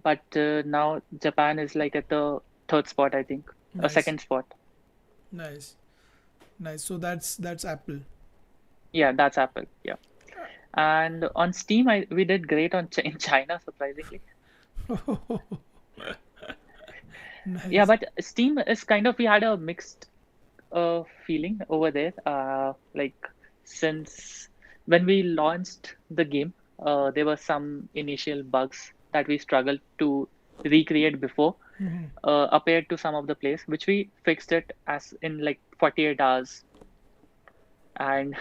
[SPEAKER 1] but now Japan is like at the third spot, I think, a
[SPEAKER 3] Nice,
[SPEAKER 1] second spot.
[SPEAKER 3] nice, nice. So that's Apple.
[SPEAKER 1] Yeah, that's Apple. Yeah, and on Steam, we did great in China, surprisingly. Yeah,
[SPEAKER 3] Nice.
[SPEAKER 1] but Steam is kind of we had a mixed feeling over there. Like since when we launched the game, there were some initial bugs that we struggled to recreate before
[SPEAKER 3] Mhm.
[SPEAKER 1] appeared to some of the players, which we fixed it as in like 48 hours, and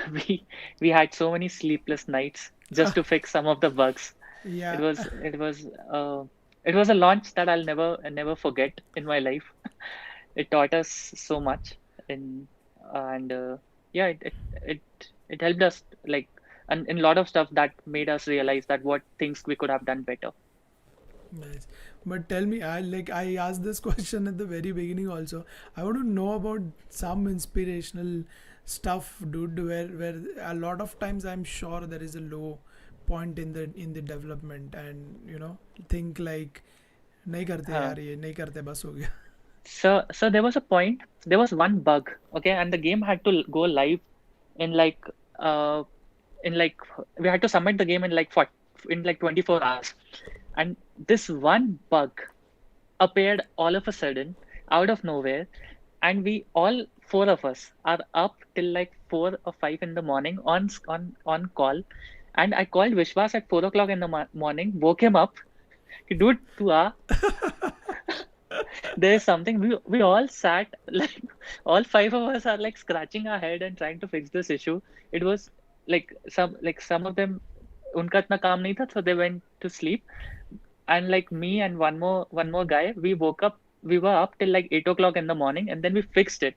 [SPEAKER 1] we had so many sleepless nights just to fix some of the bugs. It
[SPEAKER 3] Yeah.
[SPEAKER 1] was it was uh, it was a launch that I'll never forget in my life. It taught us so much, and yeah, it it helped us like and in a lot of stuff that made us realize that what things we could have done better.
[SPEAKER 3] Nice. But tell me, I asked this question at the very beginning also. I want to know about some inspirational stuff, dude, where a lot of times I'm sure there is a low point in the development, and think like नहीं करते
[SPEAKER 1] Huh.
[SPEAKER 3] यार, ये नहीं करते, बस हो गया.
[SPEAKER 1] So there was a point, there was one bug, okay, and the game had to go live in like uh in like we had to submit the game in like in like 24 hours, and this one bug appeared all of a sudden out of nowhere, and we all four of us are up till like 4 or 5 in the morning on call, and I called Vishwas at 4 o'clock in the morning, woke him up, dude, tu aa, there's something. We all sat like all five of us are like scratching our head and trying to fix this issue. It was some of them unka itna kaam nahi tha, so they went to sleep, and like me and one more guy, we woke up we were up till like 8 o'clock in the morning, and then we fixed it,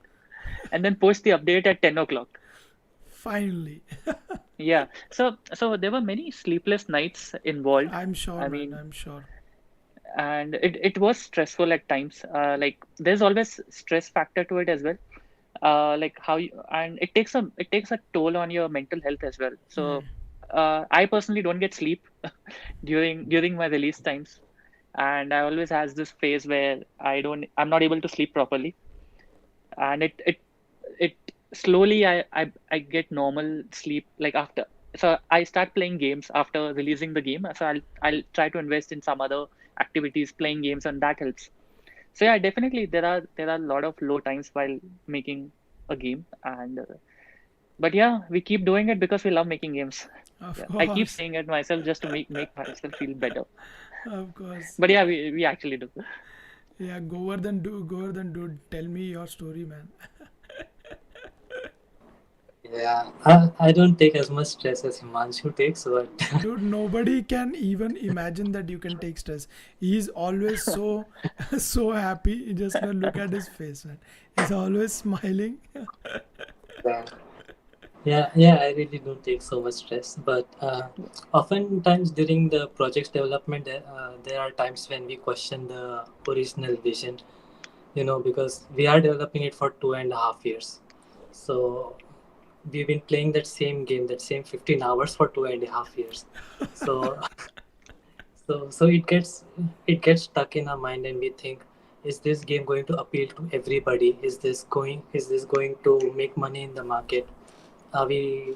[SPEAKER 1] and then pushed the update at 10 o'clock.
[SPEAKER 3] Finally.
[SPEAKER 1] Yeah. So there were many sleepless nights involved.
[SPEAKER 3] I'm sure,
[SPEAKER 1] I
[SPEAKER 3] man.
[SPEAKER 1] mean,
[SPEAKER 3] I'm sure.
[SPEAKER 1] and it was stressful at times. Like there's always stress factor to it as well. Like how you, and it takes a toll on your mental health as well. So I personally don't get sleep during my release times, and I always has this phase where I'm not able to sleep properly, and it slowly I get normal sleep like after. So I start playing games after releasing the game. So I'll try to invest in some other activities, playing games, and that helps. So yeah, definitely there are a lot of low times while making a game, and but yeah, we keep doing it because we love making games.
[SPEAKER 3] Of
[SPEAKER 1] Yeah, I keep
[SPEAKER 3] course.
[SPEAKER 1] saying it myself just to make myself feel better.
[SPEAKER 3] Of course.
[SPEAKER 1] But yeah, we actually do.
[SPEAKER 3] Yeah, Govardhan, dude, tell me your story, man.
[SPEAKER 2] Yeah, I don't take as much stress as Himanshu takes, but
[SPEAKER 3] Dude, nobody can even imagine that you can take stress. He's always so, so happy. You just gonna look at his face, man. He's always smiling.
[SPEAKER 2] yeah, yeah, I really don't take so much stress. But oftentimes during the project's development, there are times when we question the original vision, because we are developing it for 2.5 years. So we've been playing that same game, that same 15 hours for 2.5 years. So so it gets stuck in our mind, and we think, is this game going to appeal to everybody? Is this going to make money in the market? Are we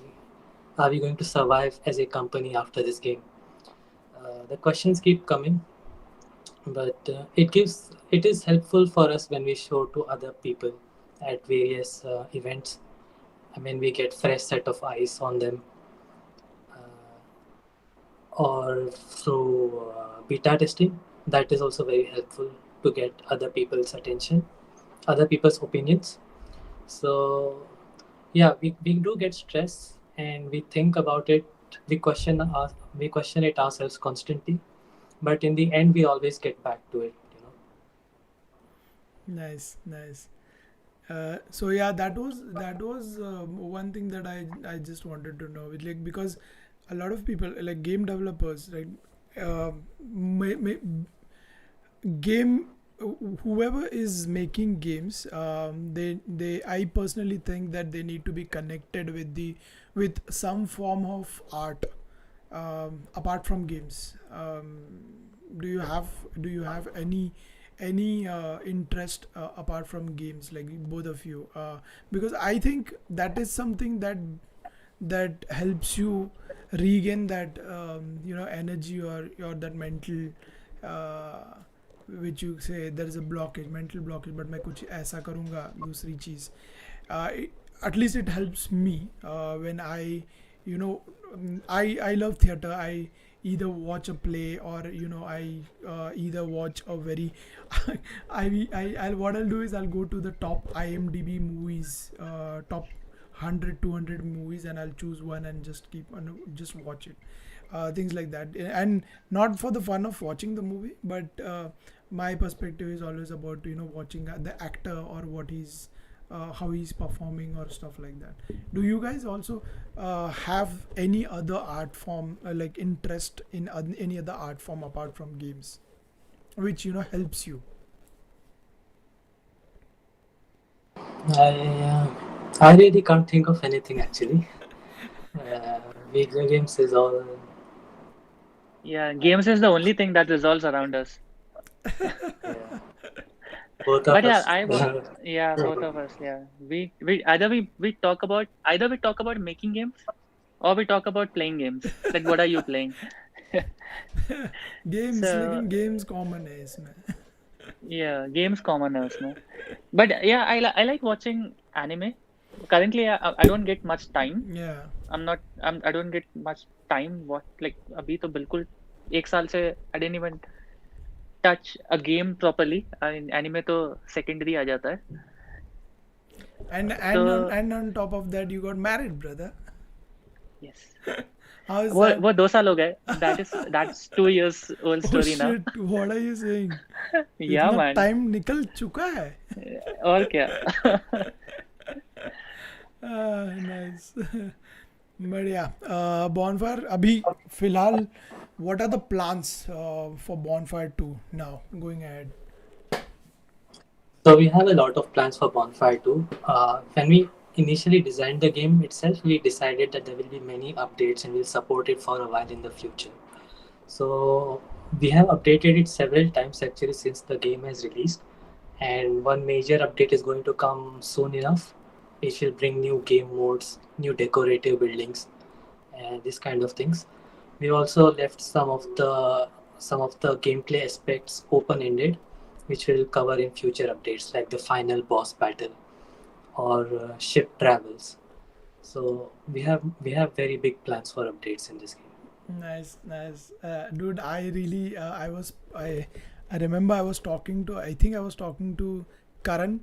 [SPEAKER 2] are we going to survive as a company after this game? The questions keep coming, but it is helpful for us when we show to other people at various events. I mean, we get fresh set of eyes on them, or through beta testing. That is also very helpful to get other people's attention, other people's opinions. So yeah, we do get stress, and we think about it. We question it ourselves constantly, but in the end we always get back to it.
[SPEAKER 3] Nice, nice. So yeah, that was one thing that I just wanted to know. Like, because a lot of people, like game developers, right? Game Whoever is making games, they I personally think that they need to be connected with some form of art, apart from games. Do you have do you have any interest apart from games, like both of you? Because I think that is something that helps you regain that energy, or that mental, uh, which you say there is a blockage, mental blockage, but मैं कुछ ऐसा करूँगा दूसरी चीज़. At least it helps me when you know I love theater. I either watch a play, or I either watch a very I'll what I'll do is I'll go to the top IMDb movies, top 100 200 movies, and I'll choose one and just keep on just watch it, things like that. And not for the fun of watching the movie, but my perspective is always about watching the actor, or what he's how he's performing, or stuff like that. Do you guys also have any other art form, like interest in any other art form apart from games, which helps you?
[SPEAKER 2] I really can't think of anything actually. uh, Video games is all.
[SPEAKER 1] Yeah, games is the only thing that resolves around us.
[SPEAKER 2] Yeah, both of
[SPEAKER 1] But yeah,
[SPEAKER 2] us.
[SPEAKER 1] I wa- yeah, both of us. Yeah, we talk about making games, or we talk about playing games. Like, what are you playing?
[SPEAKER 3] Games,
[SPEAKER 1] So
[SPEAKER 3] लेकिन games common है इसमें.
[SPEAKER 1] yeah, games commoners, no. But yeah, I like watching anime. Currently, I don't get much time.
[SPEAKER 3] Yeah.
[SPEAKER 1] I don't get much time. What, like अभी तो बिल्कुल एक साल से I didn't even touch a game properly. I mean, anime तो secondary आ जाता है.
[SPEAKER 3] And
[SPEAKER 1] So
[SPEAKER 3] on top of that, you got married, brother.
[SPEAKER 1] yes,
[SPEAKER 3] How is
[SPEAKER 1] वो
[SPEAKER 3] that?
[SPEAKER 1] वो 2 साल हो गए. That's 2 years old
[SPEAKER 3] Oh
[SPEAKER 1] story now.
[SPEAKER 3] shit, what are you saying?
[SPEAKER 1] Yeah,
[SPEAKER 3] इतना
[SPEAKER 1] man.
[SPEAKER 3] Time निकल चुका है.
[SPEAKER 1] और क्या?
[SPEAKER 3] Nice. But yeah, Bonfire अभी फिलहाल what are the plans for Bonfire 2 now going ahead?
[SPEAKER 2] So we have a lot of plans for Bonfire 2. When we initially designed the game itself, we decided that there will be many updates and we'll support it for a while in the future. So we have updated it several times actually since the game has released. And one major update is going to come soon enough. It will bring new game modes, new decorative buildings, and this kind of things. We also left some of the gameplay aspects open ended, which we'll cover in future updates like the final boss battle or ship travels. So we have very big plans for updates in this game.
[SPEAKER 3] Nice, nice, dude. I remember I was talking to. I think I was talking to Karan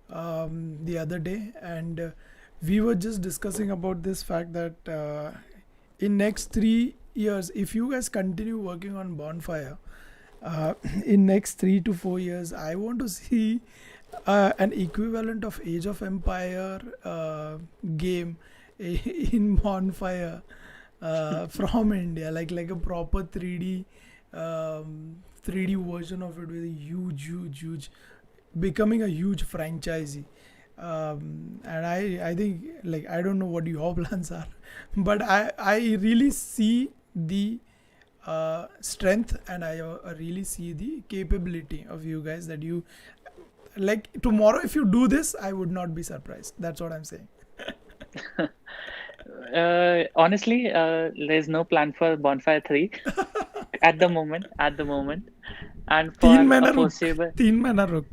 [SPEAKER 3] the other day, and we were just discussing about this fact that in next 3 years, if you guys continue working on Bonfire, in next 3 to 4 years, I want to see an equivalent of Age of Empire game in Bonfire from India, like a proper 3D version of it with a huge, becoming a huge franchisee. And I think, like, I don't know what your plans are, but I really see the strength, and I really see the capability of you guys, that you, like, tomorrow if you do this, I would not be surprised. That's what I'm saying.
[SPEAKER 1] Honestly, there's no plan for Bonfire 3 at the moment. And for
[SPEAKER 3] तीन
[SPEAKER 1] a
[SPEAKER 3] महीना रुक
[SPEAKER 1] foreseeable,
[SPEAKER 3] 3 महीना रुक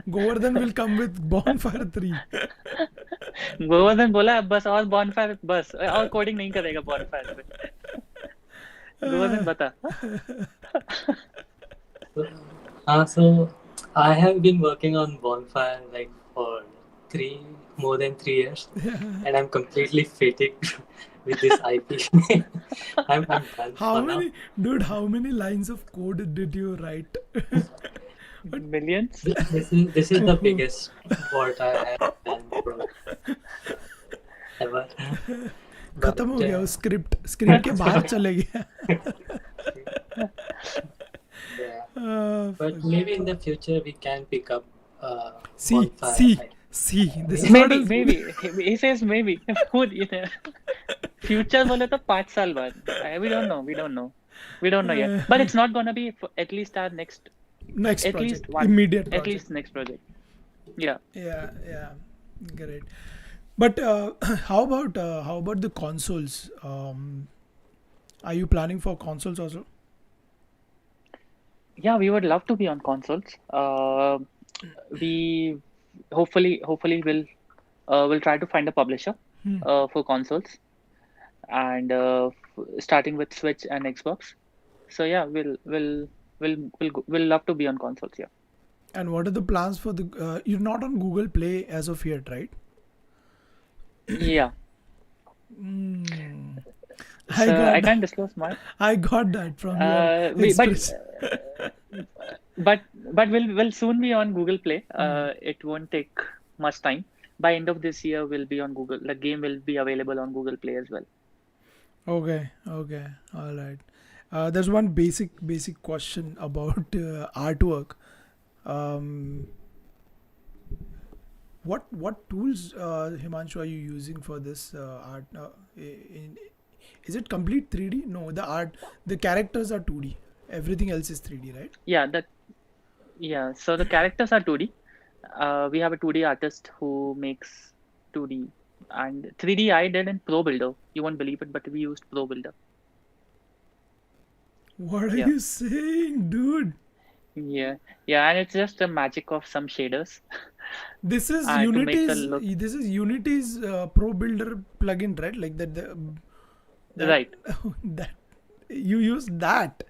[SPEAKER 3] Govardhan will come with Bonfire 3.
[SPEAKER 1] Govardhan बोला बस और Bonfire बस और कोडिंग नहीं करेगा Bonfire पे. गोवर्धन बता.
[SPEAKER 2] So I have been working on Bonfire like for more than 3 years, and I'm completely fatigued with this IP. I'm done
[SPEAKER 3] How
[SPEAKER 2] for now.
[SPEAKER 3] many, dude? How many lines of code did you write?
[SPEAKER 1] Millions.
[SPEAKER 2] This is the biggest what I have done ever.
[SPEAKER 3] खत्म हो गया वो script के बाहर चले गया.
[SPEAKER 2] Yeah. But maybe in the future we can pick up Bonfire.
[SPEAKER 3] See, this is not
[SPEAKER 1] Maybe he says maybe. Who, you know, future बोले तो 5 साल बाद. We don't know yet. But it's not gonna be at least our next at
[SPEAKER 3] project,
[SPEAKER 1] least one
[SPEAKER 3] immediate
[SPEAKER 1] at
[SPEAKER 3] project.
[SPEAKER 1] least next project. Yeah.
[SPEAKER 3] Yeah, great. But how about the consoles? Are you planning for consoles also?
[SPEAKER 1] Yeah, we would love to be on consoles. We hopefully will try to find a publisher for consoles, and starting with Switch and Xbox. So yeah, we'll love to be on consoles. Yeah.
[SPEAKER 3] And what are the plans for the? You're not on Google Play as of yet, right?
[SPEAKER 1] Yeah.
[SPEAKER 3] I
[SPEAKER 1] can't disclose much.
[SPEAKER 3] I got that from your express.
[SPEAKER 1] But we'll soon be on Google Play. It won't take much time. By end of this year, we'll be on Google. The game will be available on Google Play as well.
[SPEAKER 3] Okay, all right. There's one basic question about artwork. What tools, Himanshu, are you using for this art? Is it complete 3D? No, the characters are 2D. Everything else is 3D, right?
[SPEAKER 1] Yeah. So the characters are 2D. We have a 2D artist who makes 2D, and 3D I did in Pro Builder. You won't believe it, but we used Pro Builder.
[SPEAKER 3] What are you saying, dude?
[SPEAKER 1] Yeah, and it's just the magic of some shaders.
[SPEAKER 3] This is Unity's Pro Builder plugin, right? Like that.
[SPEAKER 1] Right.
[SPEAKER 3] That you use that.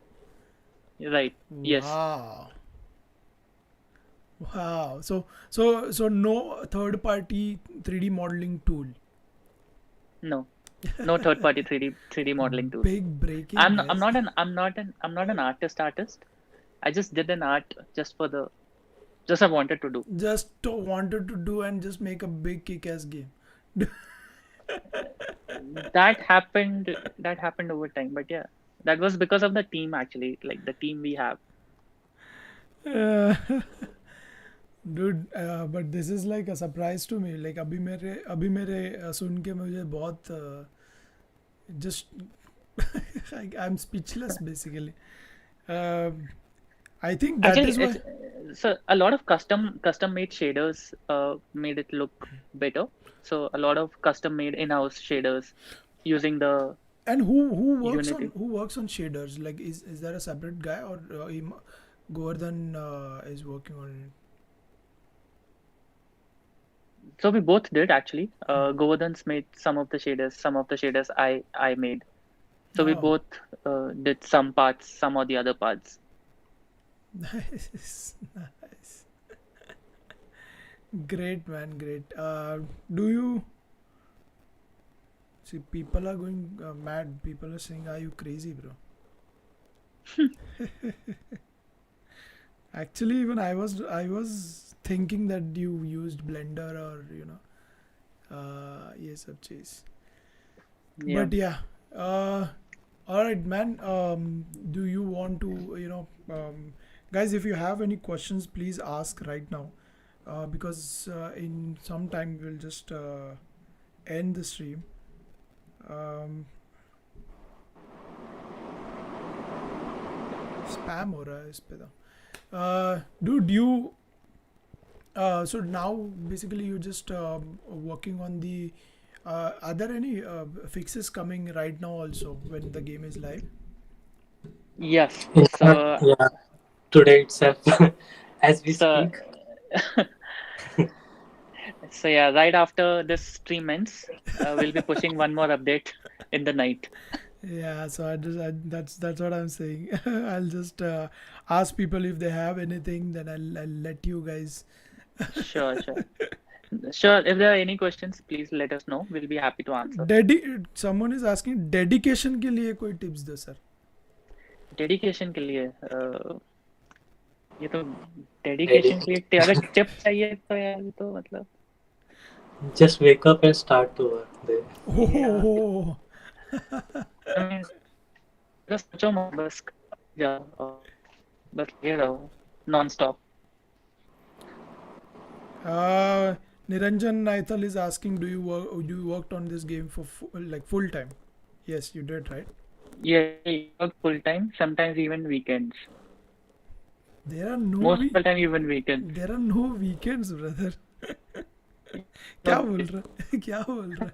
[SPEAKER 1] Right. Yes.
[SPEAKER 3] Wow. So no third party 3D modeling tool.
[SPEAKER 1] No. No third party 3D modeling tools.
[SPEAKER 3] Big breaking,
[SPEAKER 1] I'm
[SPEAKER 3] guys.
[SPEAKER 1] not an artist. I just did an art just I wanted to do.
[SPEAKER 3] Just wanted to do and just make a big kick-ass game.
[SPEAKER 1] That happened over time, but yeah, that was because of the team actually, like the team we have.
[SPEAKER 3] Uh, dude, but this is like a surprise to me. Like अभी मेरे सुन के मुझे बहुत just I'm speechless basically. I think that
[SPEAKER 1] Actually,
[SPEAKER 3] is why.
[SPEAKER 1] so a lot of custom made shaders made it look better. So a lot of custom made in-house shaders using the
[SPEAKER 3] And
[SPEAKER 1] Unity.
[SPEAKER 3] who works on shaders? Like, is there a separate guy, or Govardhan is working on it?
[SPEAKER 1] So we both did actually. Govardhan's made some of the shaders I made. So we
[SPEAKER 3] Oh,
[SPEAKER 1] both did some parts, some of the other parts.
[SPEAKER 3] nice, nice, great man, great. Do you see people are going mad? People are saying, "Are you crazy, bro?" Actually, even I was thinking that you used Blender or ये सब चीज़.
[SPEAKER 1] Yeah.
[SPEAKER 3] But yeah, all right, man. Do you want to, guys, if you have any questions, please ask right now, because in some time we'll just end the stream. Um, spam हो रहा है इस पे तो. Dude, you. So now basically you're just working on the. Are there any fixes coming right now also when the game is live?
[SPEAKER 1] Yes.
[SPEAKER 2] In fact,
[SPEAKER 1] So
[SPEAKER 2] yeah, today itself, as we
[SPEAKER 1] so
[SPEAKER 2] speak.
[SPEAKER 1] so yeah, right after this stream ends, we'll be pushing one more update in the night.
[SPEAKER 3] Yeah, so that's what I'm saying. I'll just ask people if they have anything, then I'll let you guys.
[SPEAKER 1] Sure, sure. Sure. If there are any questions, please let us know. We'll be happy to answer.
[SPEAKER 3] Someone is asking dedication के लिए कोई tips दो sir.
[SPEAKER 1] Dedication के लिए ये तो dedication के लिए अगर टिप चाहिए तो यार ये तो मतलब
[SPEAKER 2] Just wake up and start to work there.
[SPEAKER 3] Oh,
[SPEAKER 1] I mean, बस सोचो मत बस जाओ और बस ये रहो non stop.
[SPEAKER 3] Niranjan Naithal is asking, do you worked on this game for like full time? Yes, you did, right?
[SPEAKER 1] Yeah, you work full time, sometimes even weekends.
[SPEAKER 3] There are no
[SPEAKER 1] Most of the time even weekends.
[SPEAKER 3] there are no weekends, brother. क्या बोल रहा क्या बोल रहा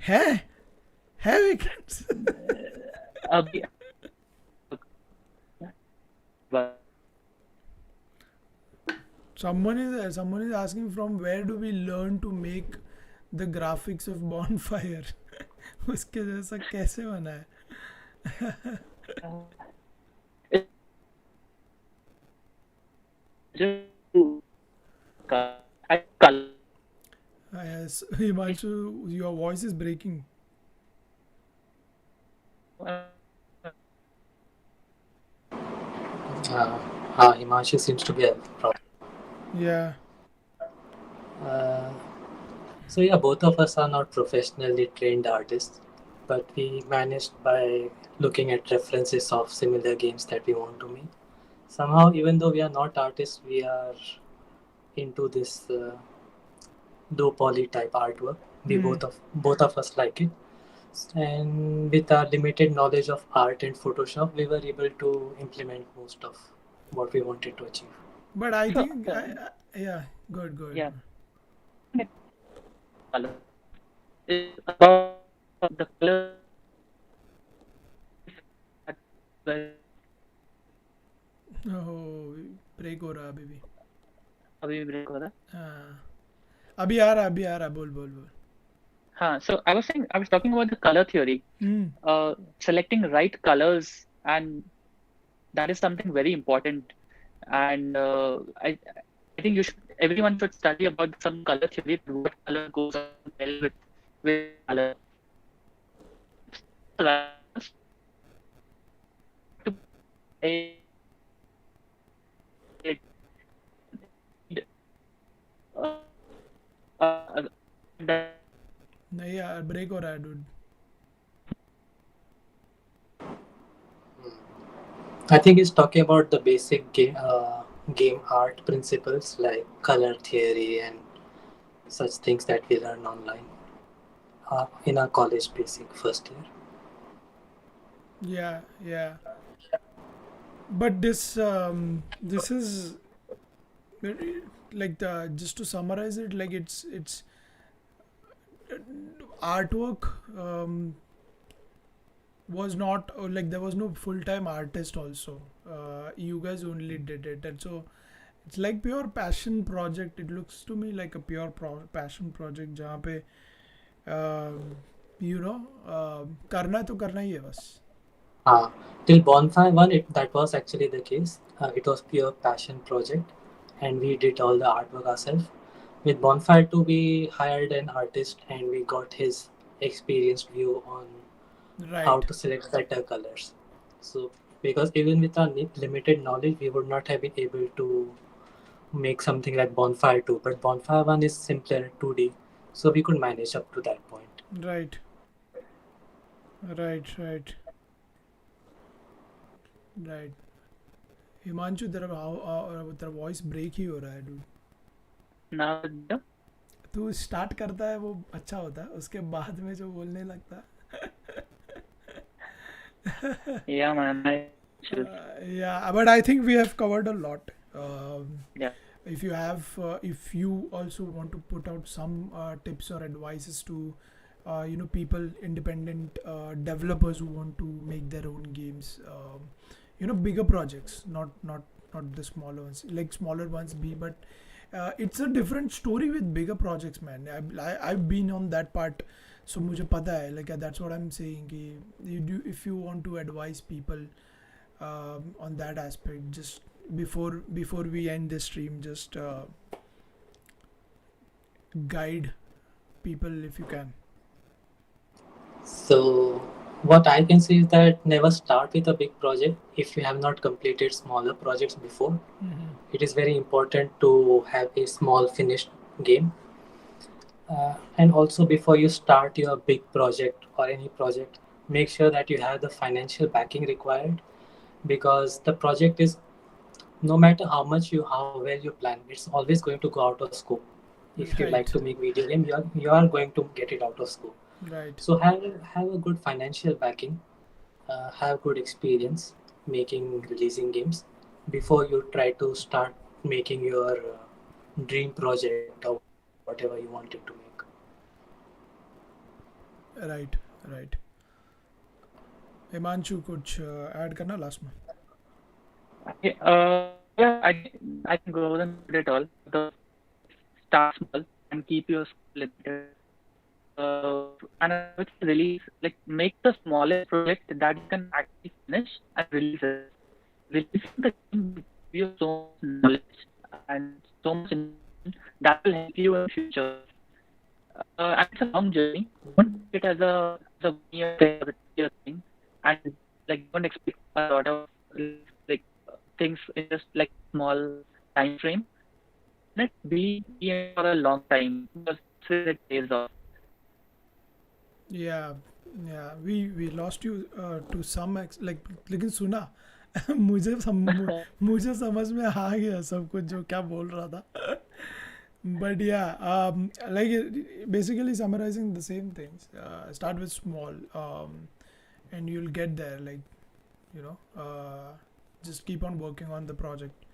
[SPEAKER 3] है weekends?
[SPEAKER 1] अभी
[SPEAKER 3] Someone is asking, from where do we learn to make the graphics of Bonfire? उसके जैसा कैसे बना है? Yes, Himanshu, your voice is breaking.
[SPEAKER 2] Himanshu seems to be a problem.
[SPEAKER 3] Yeah.
[SPEAKER 2] So yeah, both of us are not professionally trained artists, but we managed by looking at references of similar games that we want to make. Somehow, even though we are not artists, we are into this low poly type artwork. We both of us like it, and with our limited knowledge of art and Photoshop, we were able to implement most of what we wanted to achieve.
[SPEAKER 3] But I think, yeah, good.
[SPEAKER 1] Yeah. Color. It's about the color.
[SPEAKER 3] Oh, break हो रहा अभी भी.
[SPEAKER 1] अभी भी break हो रहा है.
[SPEAKER 3] हाँ. अभी आ रहा बोल.
[SPEAKER 1] हाँ, so I was talking about the color theory. Selecting right colors, and that is something very important. And I think everyone should study about some color theory. What color goes on well with color. survival story, you have to play a like need a
[SPEAKER 3] नहीं यार break हो रहा है dude.
[SPEAKER 2] I think he's talking about the basic game art principles like color theory and such things that we learn online in our college basic first year.
[SPEAKER 3] Yeah, yeah. But this is like the just to summarize it, like it's artwork was not like there was no full-time artist also. You guys only did it, and so it's like pure passion project. It looks to me like a pure passion project जहाँ पे करना तो करना ही है बस.
[SPEAKER 2] Till Bonfire 1, that was actually the case. It was pure passion project, and we did all the artwork ourselves. With Bonfire 2, we hired an artist and we got his experienced view on how
[SPEAKER 3] Right,
[SPEAKER 2] to select better colors. So, because even with our limited knowledge, we would not have been able to make something like Bonfire 2. But Bonfire 1 is simpler 2D, so we could manage up to that point.
[SPEAKER 3] right, right, right, right. Himanshu तेरा voice break ही हो रहा है dude.
[SPEAKER 1] now it's better.
[SPEAKER 3] तू start करता है वो अच्छा होता है उसके बाद में जो बोलने लगता है.
[SPEAKER 1] Yeah, man.
[SPEAKER 3] Yeah, but I think we have covered a lot.
[SPEAKER 1] Yeah.
[SPEAKER 3] If you also want to put out some tips or advices to people, independent developers who want to make their own games, bigger projects, not the smaller ones, like smaller ones be, but it's a different story with bigger projects, man. I've been on that part, so मुझे पता है, like that's what I'm saying कि if you want to advise people on that aspect, just before we end this stream, just guide people if you can.
[SPEAKER 2] So, what I can say is that never start with a big project if you have not completed smaller projects before. It is very important to have a small finished game. And also, before you start your big project or any project, make sure that you have the financial backing required, because the project is, no matter how well you plan, it's always going to go out of scope. If you like
[SPEAKER 3] Right,
[SPEAKER 2] to make video game, you are going to get it out of scope.
[SPEAKER 3] right,
[SPEAKER 2] So have a good financial backing, have good experience making releasing games before you try to start making your dream project or whatever you wanted to make.
[SPEAKER 3] right, right. Himanshu कुछ add करना last में?
[SPEAKER 1] Yeah, I can go and put it all. Start small and keep your skill limited. And I would say release, like make the smallest project that you can actually finish and release it. Releasing the game will give you so much knowledge and so much information that will help you in the future. And it's a long journey. Don't take it as a 1 year thing or a 2 year thing, and like don't expect a lot of like things in just like small time frame. Let it be in for a long time because it pays off.
[SPEAKER 3] Yeah, yeah. We lost you to some like लेकिन सुना मुझे समझ में आ गया सब कुछ जो क्या बोल रहा था. But yeah, like basically summarizing the same things. Start with small, and you'll get there. Like just keep on working on the project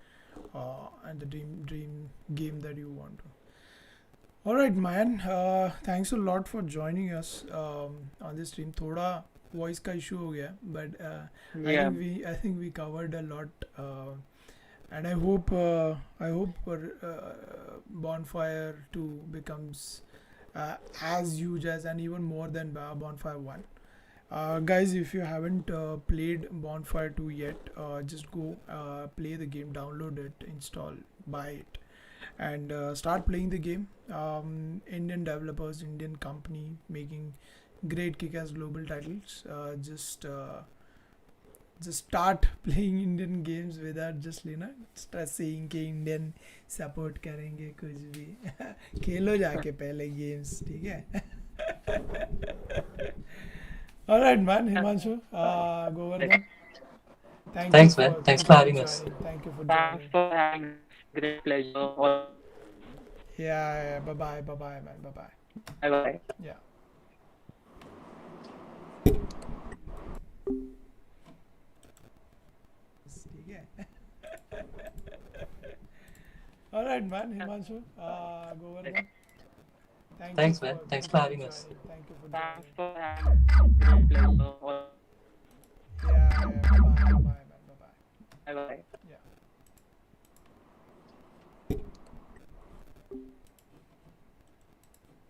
[SPEAKER 3] and the dream game that you want to. All right, man. Thanks a lot for joining us on this stream. थोड़ा voice का issue हो गया, but
[SPEAKER 1] Yeah.
[SPEAKER 3] I think we covered a lot, and I hope Bonfire 2 becomes as huge as and even more than Bonfire 1. Guys, if you haven't played Bonfire 2 yet, just go play the game, download it, install, buy it, and start playing the game. Indian developers, Indian company making great kick-ass global titles. Just start playing Indian games without just stressing कि Indian support करेंगे कुछ भी खेलो जाके पहले games ठीक है. All right, man. Himanshu, Govardhan.
[SPEAKER 2] Thanks, man. Thanks for having us.
[SPEAKER 3] Thank you for
[SPEAKER 1] Thanks
[SPEAKER 3] joining.
[SPEAKER 1] for having us. Great pleasure.
[SPEAKER 3] Yeah. Bye bye, man. Bye bye.
[SPEAKER 1] Bye bye.
[SPEAKER 3] Yeah. ठीक है. All right, man. Himanshu, Govardhan.
[SPEAKER 2] Thanks, man. Thanks for having us.
[SPEAKER 3] Thank you for
[SPEAKER 1] Thanks
[SPEAKER 3] joining.
[SPEAKER 1] for having us. Great pleasure.
[SPEAKER 3] Yeah. Bye bye, man. Bye bye.
[SPEAKER 1] Bye bye.
[SPEAKER 3] Yeah.